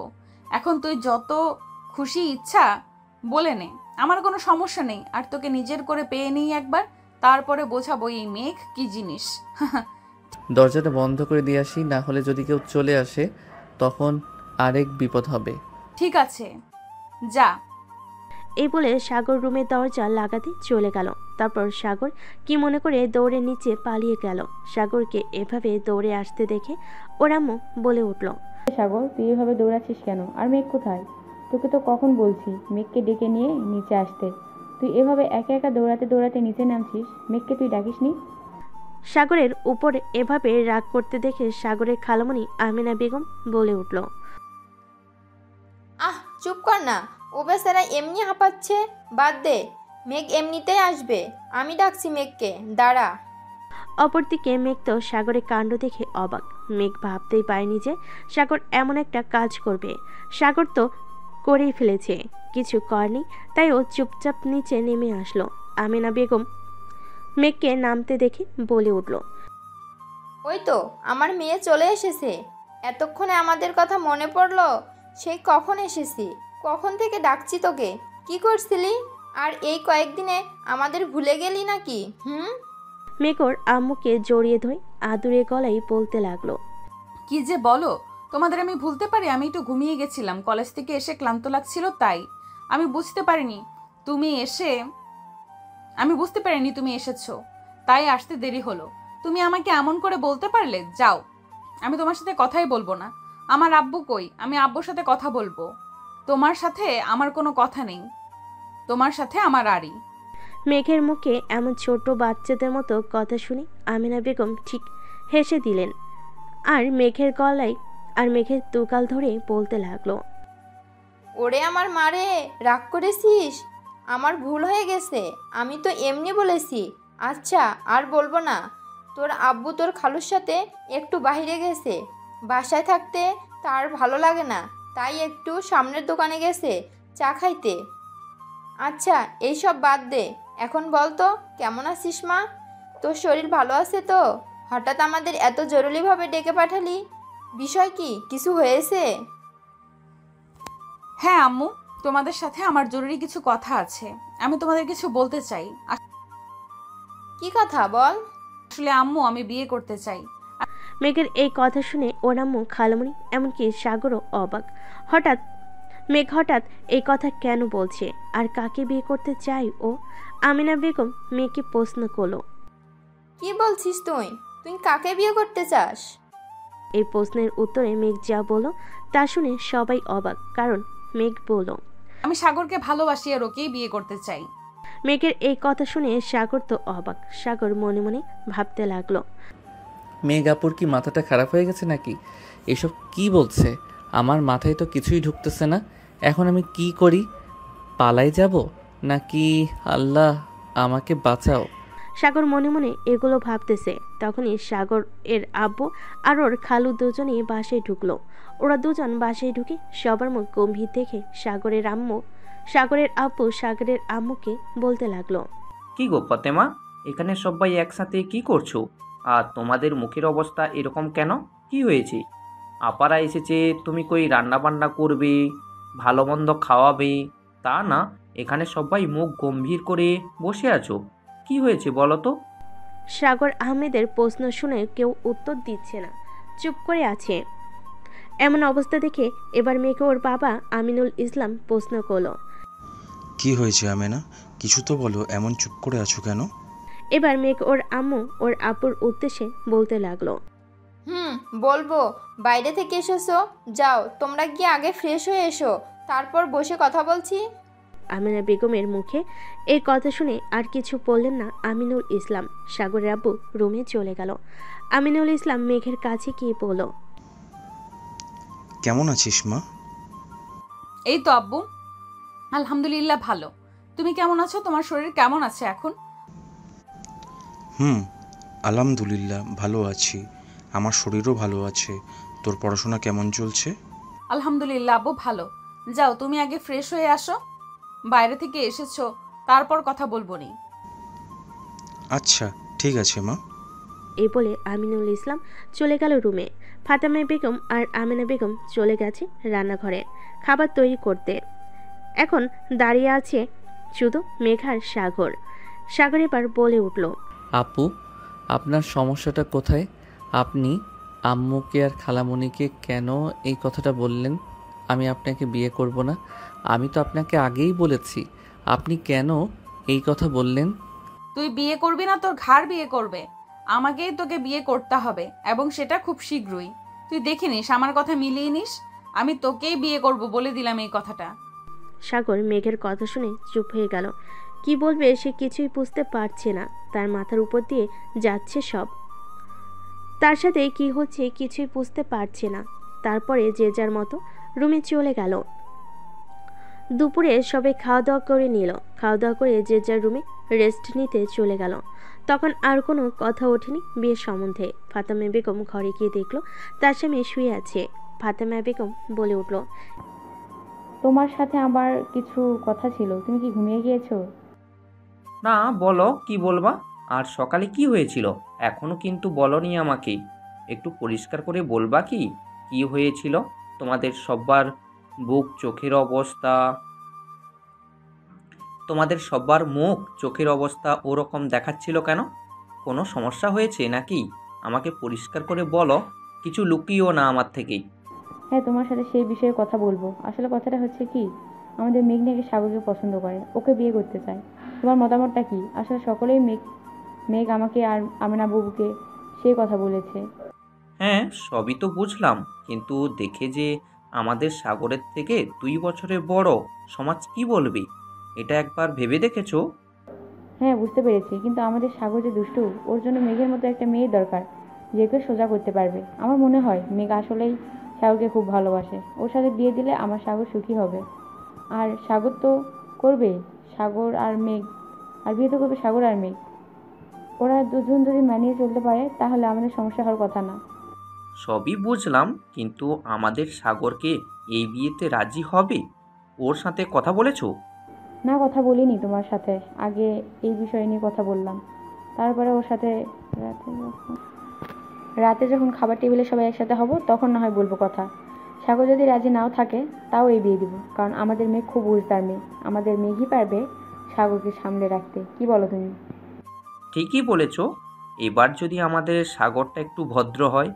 এখন তুই যত খুশি ইচ্ছা বলে নে, আমার কোনো সমস্যা নেই। আর তোকে নিজের করে পেয়ে নিই একবার, তারপরে বোঝাবো এই মেঘ কি জিনিস। দরজাটা বন্ধ করে দিয়ে আসি, না হলে যদি কেউ চলে আসে তখন আরেক বিপদ হবে। ঠিক আছে, যা। এই বলে সাগর রুমের দরজা লাগাতে চলে গেল। তারপর সাগর কি মনে করে দৌড়ে নিচে পালিয়ে গেল। সাগরকে এভাবে দৌড়ে আসতে দেখে ওর আম্মু বলে উঠল, সাগর তুই এভাবে দৌড়াচ্ছিস কেন? আর মেঘ কোথায়? তোকে তো কখন বলছি মেঘকে ডেকে নিয়ে নিচে আসতে। তুই এভাবে একা একা দৌড়াতে দৌড়াতে নিচে নামছিস, মেঘকে তুই ডাকিসনি? সাগরের উপর এভাবে রাগ করতে দেখে সাগরের খালামণি আমিনা বেগম বলে উঠল, আহ চুপ কর না, ও বেচারা এমনি হাঁপাচ্ছে, বাদ দে, মেঘ এমনিতেই আসবে, আমি ডাকছি মেঘকে, দাঁড়া। অপরদিকে মেঘ তো সাগরের কাণ্ড দেখে অবাক। মেঘ ভাবতেই পারেনি যে সাগর এমন একটা কাজ করবে। সাগর তো করেই ফেলেছে, কিছু করেনি, তাই ও চুপচাপ নিচে নেমে আসলো। আমিনা বেগম মেঘকে নামতে দেখে বলে উঠল, ওই তো আমার মেয়ে চলে এসেছে। এতক্ষণে আমাদের কথা মনে পড়লো? সেই কখন এসেছি, কখন থেকে ডাকছি তোকে, কি করছিলি? আর এই কয়েকদিনে আমাদের ভুলে গেলি নাকি? মেঘ ওর আম্মুকে জড়িয়ে ধরে আদুরে গলায় বলতে লাগলো, কি যে বলো, তোমাদের আমি ভুলতে পারি? আমি একটু ঘুমিয়ে গেছিলাম, কলেজ থেকে এসে ক্লান্ত লাগছিল, তাই আমি বুঝতে পারিনি তুমি এসেছো, তাই আসতে দেরি হলো। তুমি আমাকে এমন করে বলতে পারলে? যাও, আমি তোমার সাথে কথাই বলবো না। আমার আব্বু কই? আমি আব্বুর সাথে কথা বলবো। তোমার সাথে আমার কোনো কথা নেই, তোমার সাথে আমার আরই। মেঘের মুখে এমন ছোট বাচ্চাদের মতো কথা শুনে আমিনা বেগম ঠিক হেসে দিলেন আর মেঘের তুকাল ধরে বলতে লাগলো, ওরে আমার মারে, রাগ করেছিস? আমার ভুল হয়ে গেছে, আমি তো এমনি বলেছি। আচ্ছা, আর বলবো না। তোর আব্বু তোর খালুর সাথে একটু বাইরে গেছে, বাসায় থাকতে তার ভালো লাগে না, তাই একটু সামনের দোকানে গেছে চা খাইতে। আচ্ছা, এইসব বাদ দে, এখন বল তো কেমন আছিস মা? তোর শরীর ভালো আছে তো? হঠাৎ আমাদের এত জরুরিভাবে ডেকে পাঠালি, বিষয় কি? কিছু হয়েছে? হ্যাঁ আম্মু, তোমাদের সাথে আমার জরুরি কিছু কথা আছে, আমি তোমাদের কিছু বলতে চাই। কি কথা বল? আসলে আম্মু, আমি বিয়ে করতে চাই। মেঘের এই কথা শুনে ওর আম্মু, খালামণি, এমনকি সাগরও অবাক। মেঘ হঠাৎ এই কথা কেন বলছে, আর কাকে বিয়ে করতে চাই ও? আমিনা বেগম মেয়েকে প্রশ্ন করলো, কি বলছিস তুই? তুই কাকে বিয়ে করতে চাস? এই প্রশ্নের উত্তরে মেঘ যা বলল তা শুনে সবাই অবাক, কারণ মেঘ বলল, আমি সাগরকে ভালোবাসি আর ওকেই বিয়ে করতে চাই। মেঘের এই কথা শুনে সাগর তো অবাক। সাগর মনে মনে ভাবতে লাগলো, মেঘাপুর কি মাথাটা খারাপ হয়ে গেছে নাকি? এসব কি বলছে? আমার মাথায় তো কিছুই ঢুকতেছে না। এখন আমি কি করি? পালাই যাব নাকি? আল্লাহ আমাকে বাঁচাও। সাগর মনে মনে এগুলো ভাবতেছে। তখনই সাগর এর আব্বু আর ওর খালু দুজনেই বাসায় ঢুকলো। ওরা দুজন বাসায় ঢুকে সবার মুখ গম্ভীর দেখে সাগরের আব্বু সাগরের আম্মুকে বলতে লাগলো, কি গো ফতেমা, এখানে সবাই একসাথে কি করছো? আর তোমাদের মুখের অবস্থা এরকম কেন? কি হয়েছে? আপারা এসেছে, তুমি কই রান্না বান্না করবে, ভালো মন্দ খাওয়াবে, তা না, এখানে সবাই মুখ গম্ভীর করে বসে আছো। কি হয়েছে বলো তো? সাগর আহমেদের প্রশ্ন শুনে কেউ উত্তর দিচ্ছে না, চুপ করে আছে। এমন অবস্থা দেখে এবার মেয়েকে ওর বাবা আমিনুল ইসলাম প্রশ্ন করলো, কি হয়েছে আমেনা? কিছু তো বলো, এমন চুপ করে আছো কেন? এবার মেঘ ওর আম্মু ওর আব্বুর উদ্দেশ্যে বলতে লাগলো, বলবো। বাইরে থেকে এসেছো, যাও তোমরা গিয়ে আগে ফ্রেশ হয়ে এসো, তারপর বসে কথা বলছি। আমিনা বেগমের মুখে এই কথা শুনে আর কিছু বললেন না আমিনুল ইসলাম। সাগরের আব্বু রুমে চলে গেল। আমিনুল ইসলাম মেঘের কাছে গিয়ে বলল, কেমন আছিস মা? এই তো আব্বু, আলহামদুলিল্লাহ ভালো। তুমি কেমন আছো? তোমার শরীর কেমন আছে এখন? আলহামদুলিল্লাহ ভালো আছি, আমার শরীরও ভালো আছে। তোর পড়াশোনা কেমন চলছে? আলহামদুলিল্লাহ আব্বু ভালো। যাও তুমি আগে ফ্রেশ হয়ে আসো, বাইরে থেকে এসেছো, তারপর কথা বলবো নি। আচ্ছা ঠিক আছে মা। এই বলে আমিনুল ইসলাম চলে গেল রুমে। ফাতেমা বেগম আর আমিনা বেগম চলে গেছে রান্নাঘরে খাবার তৈরি করতে। এখন দাঁড়িয়ে আছে শুধু মেঘার সাগর। সাগর এবার বলে উঠল, আপু, আপনার সমস্যাটা কোথায়? আপনি আম্মুকে আর খালামণিকে কেন এই কথাটা বললেন আমি আপনাকে বিয়ে করব না? আমি তো আপনাকে আগেই বলেছি, আপনি কেন এই কথা বললেন? তুই বিয়ে করবি না, তোর ঘাড় বিয়ে করবে। আমাকেই তোকে বিয়ে করতে হবে, এবং সেটা খুব শীঘ্রই। তুই দেখে নিস, আমার কথা মিলিয়ে নিস। আমি তোকেই বিয়ে করব, বলে দিলাম এই কথাটা। সাগর মেঘের কথা শুনে চুপ হয়ে গেল। কি বলবে সে কিছুই বুঝতে পারছে না। তার মাথার উপর দিয়ে যাচ্ছে সব, তার সাথে কি হচ্ছে কিছুই বুঝতে পারছে না। তারপরে যে যার মতো রুমে চলে গেল। দুপুরে সবাই খাওয়া দাওয়া করে নিল। খাওয়া দাওয়া করে যে যার রুমে রেস্ট নিতে চলে গেল। তখন আর কোনো কথা ওঠেনি বিয়ের সম্বন্ধে। ফাতেমা বেগম ঘরে গিয়ে দেখলো তার স্বামী শুয়ে আছে। ফাতেমা বেগম বলে উঠল, তোমার সাথে আবার কিছু কথা ছিল, তুমি কি ঘুমিয়ে গিয়েছো? না, বলো কি বলবা। আর সকালে কি হয়েছিল এখনো কিন্তু বলনি আমাকে। একটু পরিষ্কার করে বলবা কি কি হয়েছিল? তোমাদের সবার বুক চোখের অবস্থা, তোমাদের সবার মুখ চোখের অবস্থা ওরকম দেখাচ্ছিল কেন? কোনো সমস্যা হয়েছে নাকি? আমাকে পরিষ্কার করে বলো, কিছু লুকিও না আমার থেকেই। হ্যাঁ, তোমার সাথে সেই বিষয়ে কথা বলবো। আসলে কথাটা হচ্ছে কি, আমাদের মেঘ নাকি সাগরকে পছন্দ করে, ওকে বিয়ে করতে চায়। তোমার মতামতটা কি? আসলে সকলেই মেঘ আমাকে আর আমেনা বাবুকে সেই কথা বলেছে। হ্যাঁ, সবই তো বুঝলাম, কিন্তু দেখে যে আমাদের সাগরের থেকে 2 বছরের বড়, সমাজ কি বলবে এটা একবার ভেবে দেখেছো? হ্যাঁ, বুঝতে পেরেছি, কিন্তু আমাদের সাগর যে দুষ্টু, ওর জন্য মেঘের মতো একটা মেয়ে দরকার যে ওকে সোজা করতে পারবে। আমার মনে হয় মেঘ আসলেই সাগরকে খুব ভালোবাসে। ওর সাথে বিয়ে দিলে আমার সাগর সুখী হবে। আর সাগর তো করবে সাগর আর মেঘ, আর বিয়ে তো করবে সাগর আর মেঘ। ওরা দুজন যদি মানিয়ে চলতে পারে তাহলে আমাদের সমস্যা হওয়ার কথা না। সবই বুঝলাম, কিন্তু আমাদের সাগরকে এই বিয়েতে রাজি হবে? ওর সাথে কথা বলেছো? না, কথা বলিনি তোমার সাথে। আগে এই বিষয় নিয়ে কথা বললাম, তারপরে ওর সাথে রাতে যখন খাবার টেবিলে সবাই একসাথে হব তখন না হয় বলবো কথা। সাগর যদি রাজি নাও থাকে তাও এই বিয়ে দিব, কারণ আমাদের মেয়ে খুব বুঝদার মেয়ে। আমাদের মেঘই পারবে সাগরকে সামলে রাখতে। কি বলো তুমি? ঠিকই বলেছো। এবার যদি আমাদের সাগরটা একটু ভদ্র হয়।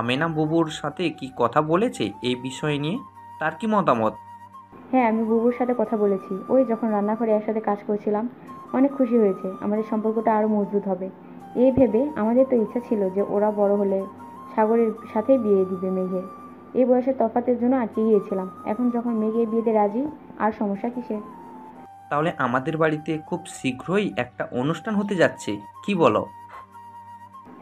আমেনা বুবুর সাথে কি কথা বলেছে এই বিষয় নিয়ে? তার কি মতামত? হ্যাঁ, আমি বুবুর সাথে কথা বলেছি। ওই যখন রান্নাঘরে একসাথে কাজ করছিলাম, অনেক খুশি হয়েছে। আমাদের সম্পর্কটা আরও মজবুত হবে এই ভেবে। আমাদের তো ইচ্ছা ছিল যে ওরা বড় হলে সাগরের সাথেই বিয়ে দিবে মেঘের। এই বয়সের তফাতের জন্য আটকে গিয়েছিলাম। এখন যখন মেঘ এই বিয়েতে রাজি, আর সমস্যা কিসের? তাহলে আমাদের বাড়িতে খুব শীঘ্রই একটা অনুষ্ঠান হতে যাচ্ছে, কি বলো?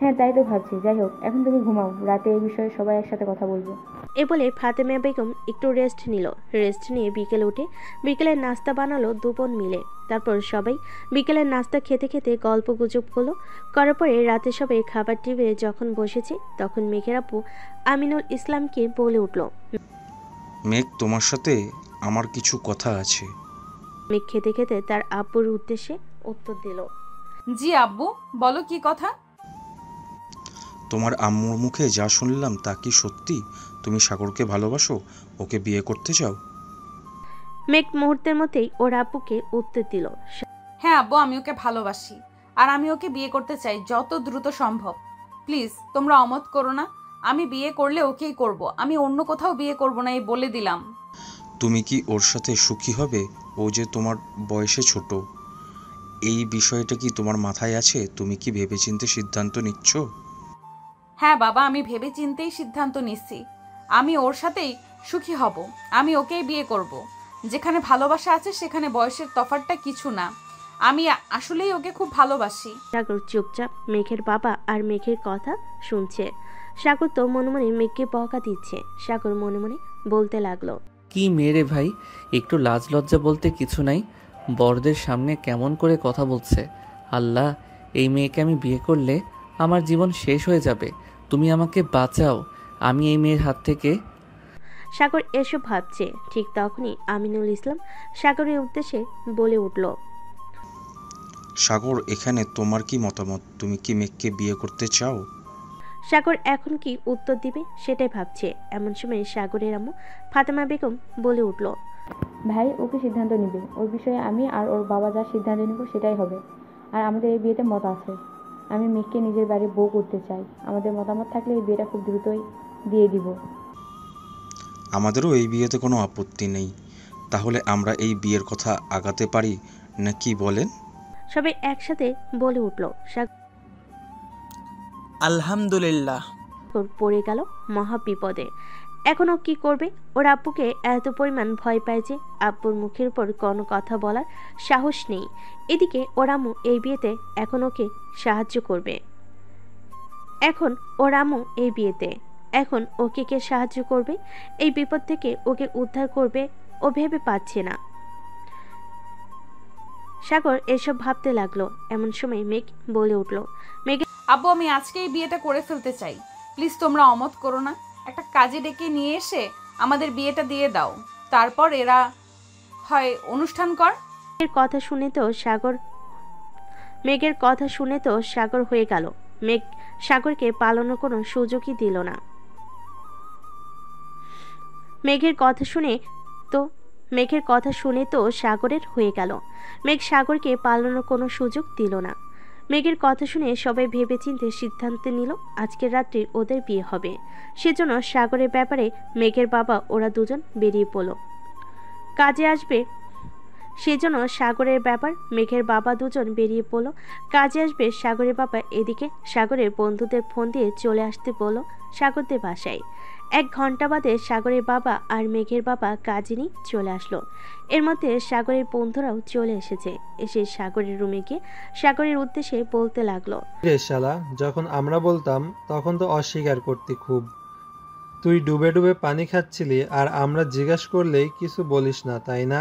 হ্যাঁ, তাই তো ভাবছি। যাই হোক, এখন তুমি ঘুমাও, রাতে এই বিষয়ে সবাই একসাথে কথা বলবো। এ বলে ফাতেমা বেগম একটু রেস্ট নিল। রেস্ট নিয়ে বিকেলে উঠে বিকেলের নাস্তা বানালো দুবোন মিলে। তারপর সবাই বিকেলের নাস্তা খেতে খেতে গল্প গুজব হলো। করার পরে রাতে সবাই খাবার টেবিলে যখন বসেছে তখন মেঘের আপু আমিনুল ইসলামকে বলে উঠল, মেঘ, তোমার সাথে আমার কিছু কথা আছে। মেঘ খেতে খেতে তার আব্বুর উদ্দেশ্যে উত্তর দিল, জি আব্বু, বলো কি কথা। তোমার আম্মুর মুখে যা শুনলাম তা কি সত্যি? তুমি সাগরকে ভালোবাসো, ওকে বিয়ে করতে চাও? মেঘ মুহূর্তের মধ্যেই ওর আব্বুকে উত্তর দিল, হ্যাঁ আব্বু, আমি ওকে ভালোবাসি আর আমি ওকে বিয়ে করতে চাই যত দ্রুত সম্ভব। প্লিজ তোমরা অমত করো না। আমি বিয়ে করলে ওকেই করব, আমি অন্য কোথাও বিয়ে করব না, এই বলে দিলাম। তুমি কি ওর সাথে সুখী হবে? ও যে তোমার বয়সে ছোট। এই বিষয়টা কি তোমার মাথায় আছে? তুমি কি ভেবেচিন্তে সিদ্ধান্ত নিচ্ছ? হ্যাঁ বাবা, আমি ভেবে চিন্তেই সিদ্ধান্ত নিচ্ছি। আমি ওর সাথেই সুখী হব, আমি ওকেই বিয়ে করব। যেখানে ভালোবাসা আছে সেখানে বয়সের তফাৎটা কিছু না। আমি আসলেই ওকে খুব ভালোবাসি। সাগর চুপচাপ মেঘের বাবা আর মেঘের কথা শুনছে। সাগর তো মনে মনে মেঘকে বকা দিচ্ছে। সাগর মনে মনে বলতে লাগলো, কি মেরে ভাই, একটু লাজ লজ্জা বলতে কিছু নাই। বড়দের সামনে কেমন করে কথা বলছে। আল্লাহ, এই মেয়েকে আমি বিয়ে করলে আমার জীবন শেষ হয়ে যাবে। তুমি আমাকে বাঁচাও, আমি এই মেয়ের হাত থেকে। সাগর এসব ভাবছে। ঠিক তখনই আমিনুল ইসলাম সাগরের উদ্দেশ্যে বলে উঠল, সাগর, এখানে তোমার কি মতামত? তুমি কি মেঘকে বিয়ে করতে চাও? সাগর এখন কি উত্তর দিবে সেটাই ভাবছে। এমন সময় সাগরের আম্মু ফাতেমা বেগম বলে উঠল, ভাই, ওকে সিদ্ধান্ত নিবে। ওর বিষয়ে আমি আর ওর বাবা যা সিদ্ধান্ত নিব সেটাই হবে। আর আমাদের এই বিয়েতে মত আছে। আমি মেঘকে নিজের বাড়ি বউ করতে চাই। আমাদের মতামত থাকলে এই বিয়েটা খুব দ্রুতই দিয়ে দিব। আমাদেরও এই বিয়েতে কোনো আপত্তি নেই। তাহলে আমরা এই বিয়ের কথা আগাতে পারি না, কি বলেন? সবাই একসাথে বলে উঠল। সাগর আলহামদুলিল্লাহ। পড়ে গেল মহা বিপদে। এখনও কি করবে? ওর আব্বুকে এত পরিমাণ ভয় পায় যে আব্বুর মুখের উপর কোনো কথা বলার সাহস নেই। এদিকে ওর আম্মু এই বিয়েতে এখন ওকে সাহায্য করবে। এখন ওকে কে সাহায্য করবে? এই বিপদ থেকে ওকে উদ্ধার করবে ও ভেবে পাচ্ছে না। সাগর এসব ভাবতে লাগলো। এমন সময় মেঘ বলে উঠল, আব্বু আমি আজকেই বিয়েটা করে ফেলতে চাই, প্লিজ তোমরা অমত করো না। একটা কাজে ডেকে নিয়ে এসে আমাদের বিয়েটা দিয়ে দাও, তারপর এরা হয় অনুষ্ঠান কর। মেঘের কথা শুনে তো সাগর হয়ে গেল। মেঘ সাগরকে পালানোর কোনো সুযোগই দিল না। মেঘের কথা শুনে তো সাগরের হয়ে গেল। মেঘ সাগরকে পালানোর কোনো সুযোগ দিল না। মেঘের কথা শুনে সবাই ভেবেচিন্তে সিদ্ধান্ত নিল আজকের রাত্রে ওদের বিয়ে হবে। সেজন্য সাগরের ব্যাপারে মেঘের বাবা ওরা দুজন বেরিয়ে পড়ল। কাজে আসবে সেজন্য সাগরের ব্যাপার মেঘের বাবা দুজন বেরিয়ে পড়ল কাজে আসবে। সাগরের বাবা এদিকে সাগরের বন্ধুদের ফোন দিয়ে চলে আসতে বলল সাগরদের বাসায়। 1 ঘন্টা বাদে সাগরের বাবা আর মেঘের বাবা কাজে নিয়ে চলে আসলো। এর মধ্যে সাগরের বন্ধুরাও চলে এসেছে। এসে সাগরের রুমে গিয়ে সাগরের উদ্দেশ্যে বলতে লাগলো, রে শালা, যখন আমরা বলতাম তখন তো অস্বীকার করতি খুব। তুই ডুবে ডুবে পানি খাচ্ছিলি আর আমরা জিজ্ঞাসা করলেই কিছু বলিস না, তাই না?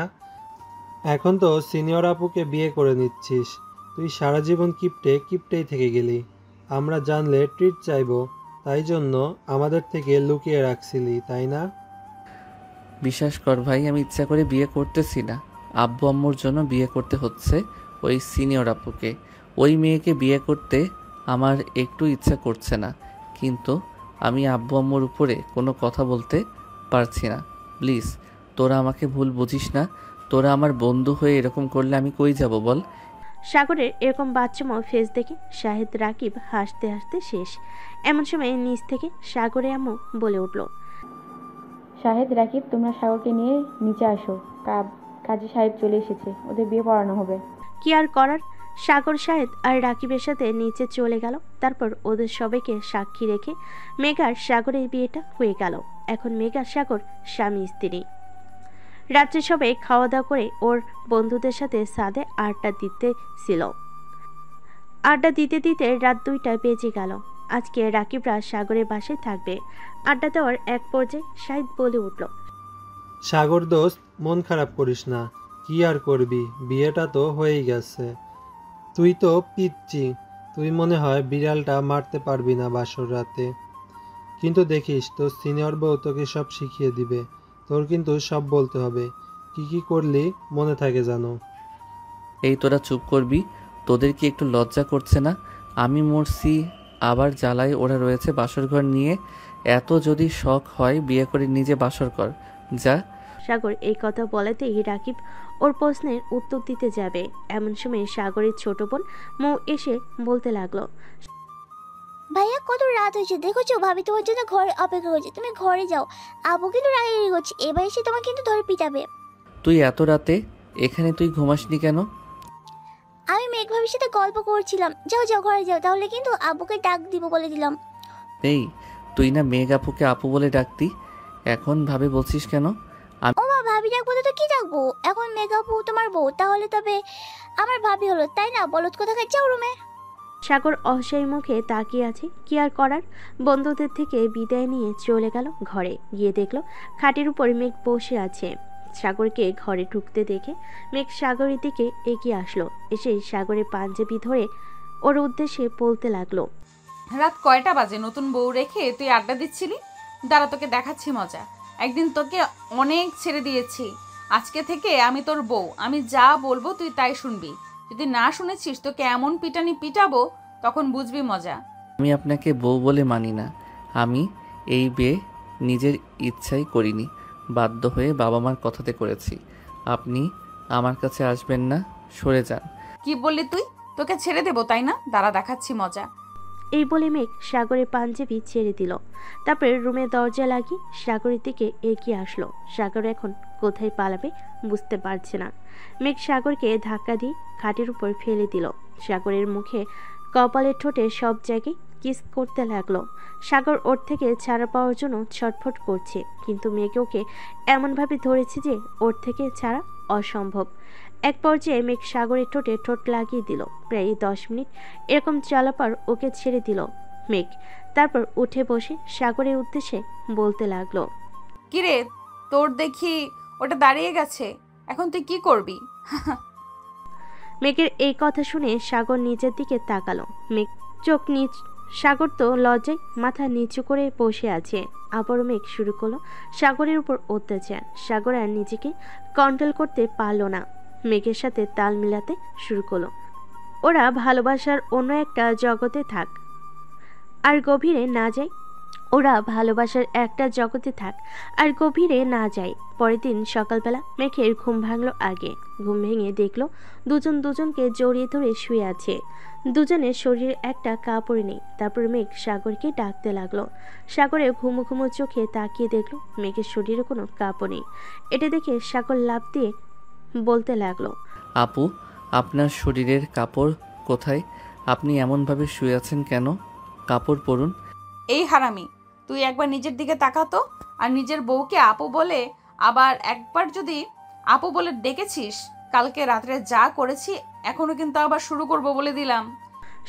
এখন তো সিনিয়র আপুকে বিয়ে করে নিচ্ছিস। তুই সারা জীবন কিপটেই থেকে গেলি। আমরা জানলে ট্রিট চাইবো, তাই জন্য আমাদের থেকে লুকিয়ে রাখছিলি, তাই না? বিশ্বাস কর ভাই, আমি ইচ্ছা করে বিয়ে করতেছি না। আব্বু আম্মুর জন্য বিয়ে করতে হচ্ছে ওই সিনিয়র আপুকে। ওই মেয়েকে বিয়ে করতে আমার একটু ইচ্ছা করছে না, কিন্তু আমি আব্বু আম্মুর উপরে কোনো কথা বলতে পারছি না। প্লিজ তোরা আমাকে ভুল বুঝিস না। তোরা আমার বন্ধু হয়ে এরকম করলে আমি কই যাব বল? সাগরের এরকম বাচ্চামো ফেস দেখে শাহিদ রাকিব হাসতে হাসতে শেষ। এমন সময় নিচ থেকে সাগরে আম্মু বলে উঠল, শাহেদ, রাকিব, তোমরা সাগরকে নিয়ে নিচে আসো। কাজী সাহেব চলে এসেছে, ওদের বিয়ে পড়ানো হবে। কি আর করার, সাগর শাহেদ আর রাকিবের সাথে নিচে চলে গেল। তারপর ওদের সবাইকে সাক্ষী রেখে মেঘার সাগরের বিয়েটা হয়ে গেল। এখন মেঘার সাগর স্বামী স্ত্রী। রাত্রে সবাই খাওয়া দাওয়া করে ওর বন্ধুদের সাথে ছাদে আড্ডা দিতে দিতে রাত 2টা বেজে গেল। আজকে রাকিবরা সাগরের বাসায় থাকবে। আড্ডা দেওয়ার এক পর্যায়ে শাহিদ বলে উঠল, সাগর দোস্ত, মন খারাপ করিস না। কি আর করবি, বিয়েটা তো হয়েই গেছে। তুই তো পিচ্ছি, তুই মনে হয় বিড়ালটা মারতে পারবি না বাসর রাতে। কিন্তু দেখিস তোর সিনিয়র বউ তোকে সব শিখিয়ে দিবে। তোর কিন্তু সব বলতে হবে, কি কি করলি মনে থাকে জানো। এই তোরা চুপ করবি? তোদের কি একটু লজ্জা করছে না? আমি মরছি, আবার জ্বালায় ওরা রয়েছে বাসর ঘর নিয়ে। এত যদি শখ হয় বিয়ে করে নিজে বাসর কর যা। সাগর এই কথা বলাতেই রাকিব ওর প্রশ্নের উত্তর দিতে যাবে। এমন সময় সাগরের ছোট বোন মৌ এসে বলতে লাগলো, ভাইয়া কত রাত হয়েছে দেখেছো, ভাবি তোমার জন্য ঘরে অপেক্ষা করছে, তুমি ঘরে যাও। আবু কিন্তু রাগারাগি করছে, এবার এসে তোমার কিন্তু ধরে পিটাবে। তুই এত রাতে এখানে তুই ঘুমাসনি কেন? আমি মেঘ ভাবির সাথে গল্প করছিলাম। যাও যাও ঘরে যাও, তাহলে কিন্তু আব্বুকে ডাক দিব বলে দিলাম। এই তুই না মেঘ আপুকে আপু বলে ডাকতি, এখন ভাবে বলছিস কেন? ও মা, ভাবি ডাকবো তো কি ডাকবো? এখন মেঘ আপু তোমার বউ, তাহলে তবে আমার ভাবি হলো, তাই না? বলত কোথাকার, যাও রুমে। সাগর অসহায় মুখে তাকিয়ে আছে। কি আর করার, বন্ধুদের থেকে বিদায় নিয়ে চলে গেল ঘরে। গিয়ে দেখলো খাটের উপর মেঘ বসে আছে। সাগরকে ঘরে ঢুকতে দেখে মেঘ সাগরের দিকে এগিয়ে আসলো। এসে সাগরের পাঞ্জাবি ধরে ওর উদ্দেশ্যে বলতে লাগলো, রাত কয়টা বাজে? নতুন বউ রেখে তুই আড্ডা দিচ্ছিলি? দাঁড়া, তোকে দেখাচ্ছি মজা। একদিন তোকে অনেক ছেড়ে দিয়েছি, আজকে থেকে আমি তোর বউ। আমি যা বলবো তুই তাই শুনবি। যদি না শুনেছিস তোকে এমন পিটানি পিটাবো, তখন বুঝবি মজা। আমি আপনাকে বউ বলে মানি না। আমি এই বিয়ে নিজের ইচ্ছাই করিনি, বাধ্য হয়ে বাবা মার কথাতে করেছি। আপনি আমার কাছে আসবেন না, সরে যান। কি বললি তুই? তোকে ছেড়ে দেবো তাই না? দাঁড়া, দেখাচ্ছি মজা। এই বলে মেঘ সাগরের পাঞ্জাবি ছেড়ে দিল। তারপরে রুমে দরজা লাগিয়ে সাগরের দিকে এগিয়ে আসলো। সাগর এখন কোথায় পালাবে বুঝতে পারছে না। মেঘ সাগরকে ধাক্কা দিয়ে খাটের উপর ফেলে দিল। সাগরের মুখে, কপালের ঠোঁটে সব জায়গায় কিস করতে লাগলো। সাগর ওর থেকে ছাড়া পাওয়ার জন্য ছটফট করছে, কিন্তু মেঘ ওকে এমনভাবে ধরেছে যে ওর থেকে ছাড়া অসম্ভব। এক পর্যায়ে মেঘ সাগরের ঠোঁটে ঠোঁট লাগিয়ে দিল। প্রায় 10 মিনিট এরকম চালাপার ওকে ছেড়ে দিল মেঘ। তারপর উঠে বসে সাগরের উদ্দেশ্যে বলতে লাগলো, কিরে, তোর দেখি ওটা দাঁড়িয়ে গেছে, এখন তুই কি করবি? মেঘের এই কথা শুনে সাগর নিচের দিকে তাকালো। মেঘ চোখ নিচ সাগর তো লজ্জায় মাথা নিচু করে বসে আছে। আবারও মেঘ শুরু করলো সাগরের উপর অত্যাচার। সাগর আর নিজেকে কন্ট্রোল করতে পারলো না, মেঘের সাথে তাল মিলাতে শুরু করলো। ওরা ভালোবাসার অন্য একটা জগতে থাক আর গভীরে না যায়। ওরা ভালোবাসার একটা জগতে থাক আর গভীরে না যায়। পরের দিন সকালবেলা মেঘের ঘুম ভাঙলো আগে। ঘুম ভেঙে দেখলো দুজন দুজনকে জড়িয়ে ধরে শুয়ে আছে। দুজনের শরীরে একটা কাপড় নেই। তারপর মেঘ সাগরকে ডাকতে লাগলো। সাগরে ঘুমো ঘুমো চোখে তাকিয়ে দেখলো মেঘের শরীরে কোনো কাপড় নেই। এটা দেখে সাগর লাফ দিয়ে বলতে লাগলো, আপু, আপনার শরীরের কাপড় কোথায়? আপনি এমনভাবে শুয়ে আছেন কেন? কাপড় পরুন। এই হারামি, তুই একবার নিজের দিকে তাকাতো। আর নিজের বউকে আপু বলে আবার একবার যদি আপু বলে ডেকেছিস, কালকে রাত্রে যা করেছি এখনো কিন্তু আবার শুরু করব বলে দিলাম।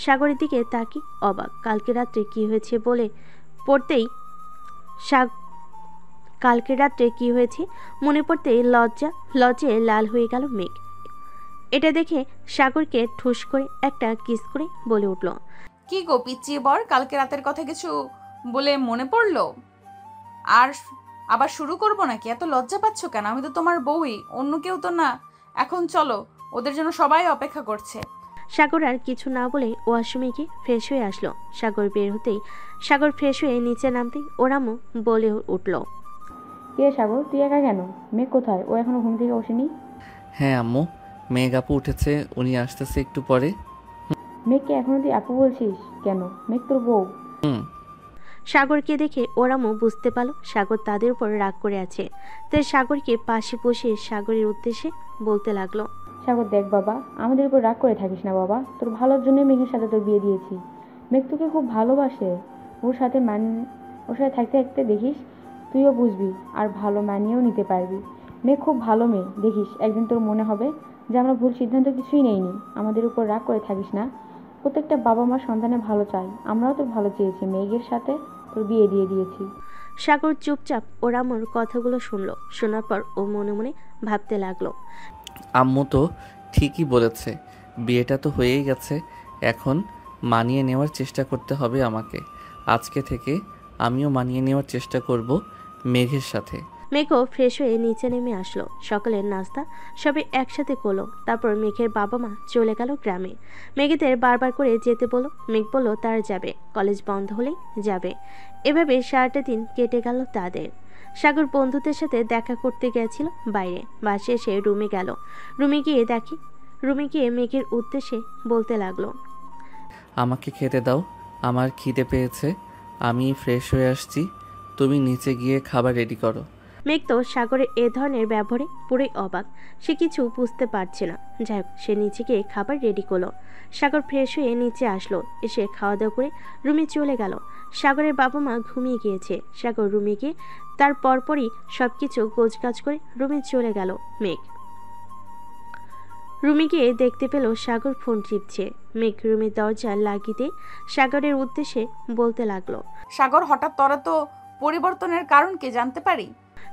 সাগরের দিকে তাকি অবাক। কালকে রাত্রে কি হয়েছে বলে পড়তেই কালকে রাত্রে কি হয়েছে মনে পড়তেই লজ্জে লাল হয়ে গেল মেঘ। এটা দেখে সাগরকে ঠুস করে একটা কিস করে বলে উঠল, কি গো পিচ্চি বর, কালকে রাতের কথা কিছু বলে মনে পড়লো? আর আবার শুরু করব নাকি? এত লজ্জা পাচ্ছ কেন? আমি তো তোমার বউই, অন্য কেউ তো না। এখন চলো, ওদের জন্য সবাই অপেক্ষা করছে। সাগর আর কিছু না বলে ওয়াশরুমে গিয়ে ফ্রেশ হয়ে আসলো। সাগর বের হতেই সাগর ফ্রেশ হয়ে নিচে নামতেই ওরামও বলে উঠল, কে সাগর, তুই একা কেন? মেঘ কোথায়? ও এখনো ঘুম থেকে ওঠেনি? হ্যাঁ আম্মু, মেঘ আপু উঠেছে, উনি আসতেছে একটু পরে। মেঘকে এখনো তুই আপু বলছিস কেন? মেঘ তোর বউ। সাগরকে দেখে ওরামও বুঝতে পারলো সাগর তাদের উপর রাগ করে আছে। তাই সাগরকে পাশে বসিয়ে সাগরের উদ্দেশ্যে বলতে লাগলো, সাগর দেখ বাবা, আমাদের উপর রাগ করে থাকিস না বাবা। তোর ভালোর জন্য মেঘের সাথে তোর বিয়ে দিয়েছি। মেঘ তোকে খুব ভালোবাসে। ওর সাথে থাকতে থাকতে দেখিস তুইও বুঝবি আর ভালো মানিয়েও নিতে পারবি। মেঘ খুব ভালো মেয়ে, দেখিস একদিন তোর মনে হবে যে আমরা ভুল সিদ্ধান্ত কিছুই নেইনি। আমাদের উপর রাগ করে থাকিস না। প্রত্যেকটা বাবা মা সন্তানের ভালো চায়। আমরাও তোর ভালো চেয়েছি, মেঘের সাথে তোর বিয়ে দিয়ে দিয়েছি। সাগর চুপচাপ ওরামোর কথাগুলো শুনলো। শোনার পর ও মনে মনে ভাবতে লাগলো, আম্মু তো ঠিকই বলেছে, বিয়েটা তো হয়েই গেছে, এখন মানিয়ে নেওয়ার চেষ্টা করতে হবে আমাকে। আজকে থেকে আমিও মানিয়ে নেওয়ার চেষ্টা করব মেঘের সাথে। মেঘও ফ্রেশ হয়ে নিচে নেমে আসলো। সকালের নাস্তা সবাই একসাথে করলো। তারপর মেঘের বাবা মা চলে গেল গ্রামে। মেঘেদের বারবার করে যেতে বলল। মেঘ বলল তারা যাবে, কলেজ বন্ধ হলেই যাবে। এভাবে সারাটা দিন কেটে গেল তাদের। সাগর বন্ধুদের সাথে দেখা করতে গেছিল বাইরে। বাসে এসে রুমে গেল। রুমে গিয়ে মেঘের উদ্দেশ্যে বলতে লাগলো, আমাকে খেতে দাও, আমার খিদে পেয়েছে, আমি ফ্রেশ হয়ে আসছি, তুমি নিচে গিয়ে খাবার রেডি করো। মেঘ তো সাগরের এ ধরনের ব্যবহারে পুরোই অবাক। সে কিছু বুঝতে পারছে না। যাই হোক, সে নিচে গিয়ে খাবার রেডি করলো। সাগর ফ্রেশ হয়ে নিচে আসলো। এসে খাওয়া দাওয়া করে রুমে চলে গেল। সাগরের বাবা মা ঘুমিয়ে গিয়েছে। সাগর রুমে গিয়ে তার পরপরই সবকিছু গোছগাছ করে রুমে চলে গেল মেঘ। রুমে গিয়ে দেখতে পেল সাগর ফোন টিপছে। মেঘ রুমের দরজা লাগিয়ে সাগরের উদ্দেশ্যে বলতে লাগলো, সাগর, হঠাৎ তোরা তো পরিবর্তনের কারণ কি জানতে পারি?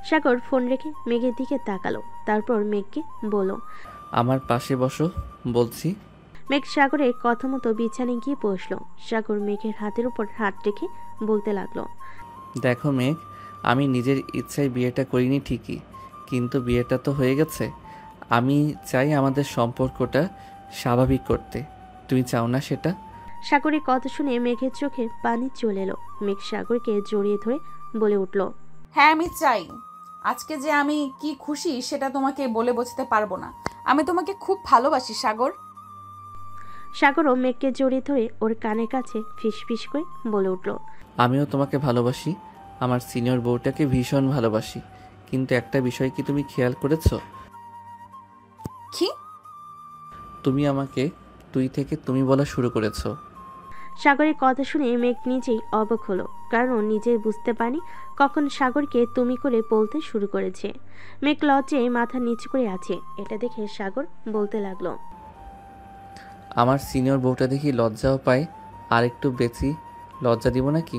সাগর ফোন রেখে মেঘের দিকে তাকালো। তারপর মেঘকে বলল, আমার পাশে বসো বলছি। মেঘ সাগরের কথা মতো বিছানায় গিয়ে বসলো। সাগর মেঘের হাতের উপর হাত রেখে বলতে লাগলো, দেখো মেঘ, আমি নিজের ইচ্ছায় বিয়েটা করিনি ঠিকই, কিন্তু বিয়েটা তো হয়ে গেছে। আমি চাই আমাদের সম্পর্কটা স্বাভাবিক করতে। তুমি চাও না সেটা? সাগরের কথা শুনে মেঘের চোখে পানি চলে এলো। মেঘ সাগরকে জড়িয়ে ধরে বলে উঠল, হ্যাঁ আমি চাই। আজকে যে আমি কি খুশি সেটা তোমাকে বলে বোঝাতে পারবো না। আমি তোমাকে খুব ভালোবাসি সাগর। সাগরও মেঘকে জড়িয়ে ধরে ওর কানের কাছে ফিসফিস করে বলে উঠল, আমিও তোমাকে ভালোবাসি, আমার সিনিয়র বউটাকে ভীষণ ভালোবাসি। কিন্তু একটা বিষয় কি তুমি খেয়াল করেছো? কি? তুমি আমাকে তুই থেকে তুমি বলা শুরু করেছো। সাগরের কথা শুনে মেঘ নিজেই অবাক হলো, কারণ ও নিজেই বুঝতে পারেনি কখন সাগরকে তুমি করে বলতে শুরু করেছে। মেঘ লজ্জায় মাথা নিচু করে আছে। এটা দেখে সাগর বলতে লাগলো, আমার সিনিয়র বউটা দেখি লজ্জাও পায়, আর একটু বেশি লজ্জা দিব নাকি?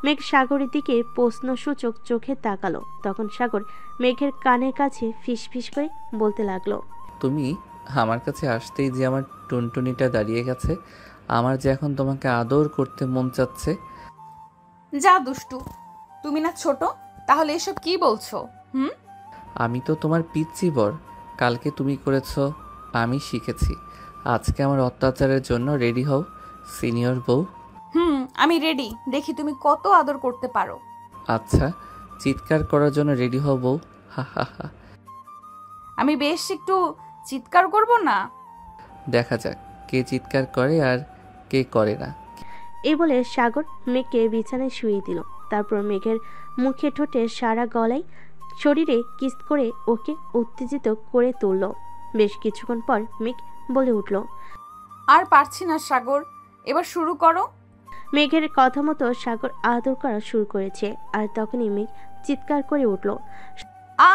মেঘ সাগরের দিকে প্রশ্নসূচক চোখে তাকালো। তখন সাগর মেঘের কানের কাছে ফিসফিস করে বলতে লাগলো, তুমি আমার কাছে আসতেই যে আমার টুনটুনিটা দাঁড়িয়ে গেছে, আমার যে এখন তোমাকে আদর করতে মন চাচ্ছে। যা দুষ্টু, তুমি না ছোট, তাহলে এসব কি বলছো? আমি তো তোমার পিচ্চি বর, কালকে তুমি করেছো, আমি শিখেছি। আজকে আমার অত্যাচারের জন্য রেডি হও সিনিয়র বউ। আমি রেডি, দেখি তুমি কত আদর করতে পারো। আচ্ছা, চিৎকার করার জন্য রেডি হও বউ। হা হা হা। আমি বেশ একটু চিৎকার করব না? দেখা যাক কে চিৎকার করে আর কে করে না। এই বলে সাগর মেঘকে বিছানায় শুয়ে দিল। তারপর মেঘের মুখে ঠোঁটে সারা গলায় শরীরে কিস করে ওকে উত্তেজিত করে তুলল। বেশ কিছুক্ষণ পর মেঘ বলে উঠল, আর পারছি না সাগর, এবার শুরু করো। মেঘের কথা মতো সাগর আদর করা শুরু করেছে, আর তখনই মেঘ চিৎকার করে উঠল। আ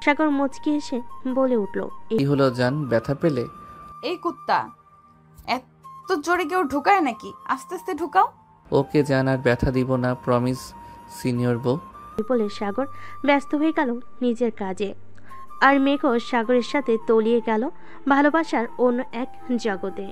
সাগর মুচকি এসে বলে উঠল, কি হলো জান, ব্যথা পেলে? এই কুত্তা, এত জোরে কেউ ঢুকায় নাকি? আস্তে আস্তে ঢুকাও। ওকে জান, আর ব্যথা দিব না, প্রমিস সিনিয়র বউ। বলে সাগর ব্যস্ত হয়ে গেল নিজের কাজে। আর মেঘও সাগরের সাথে তলিয়ে গেল ভালোবাসার অন্য এক জগতে।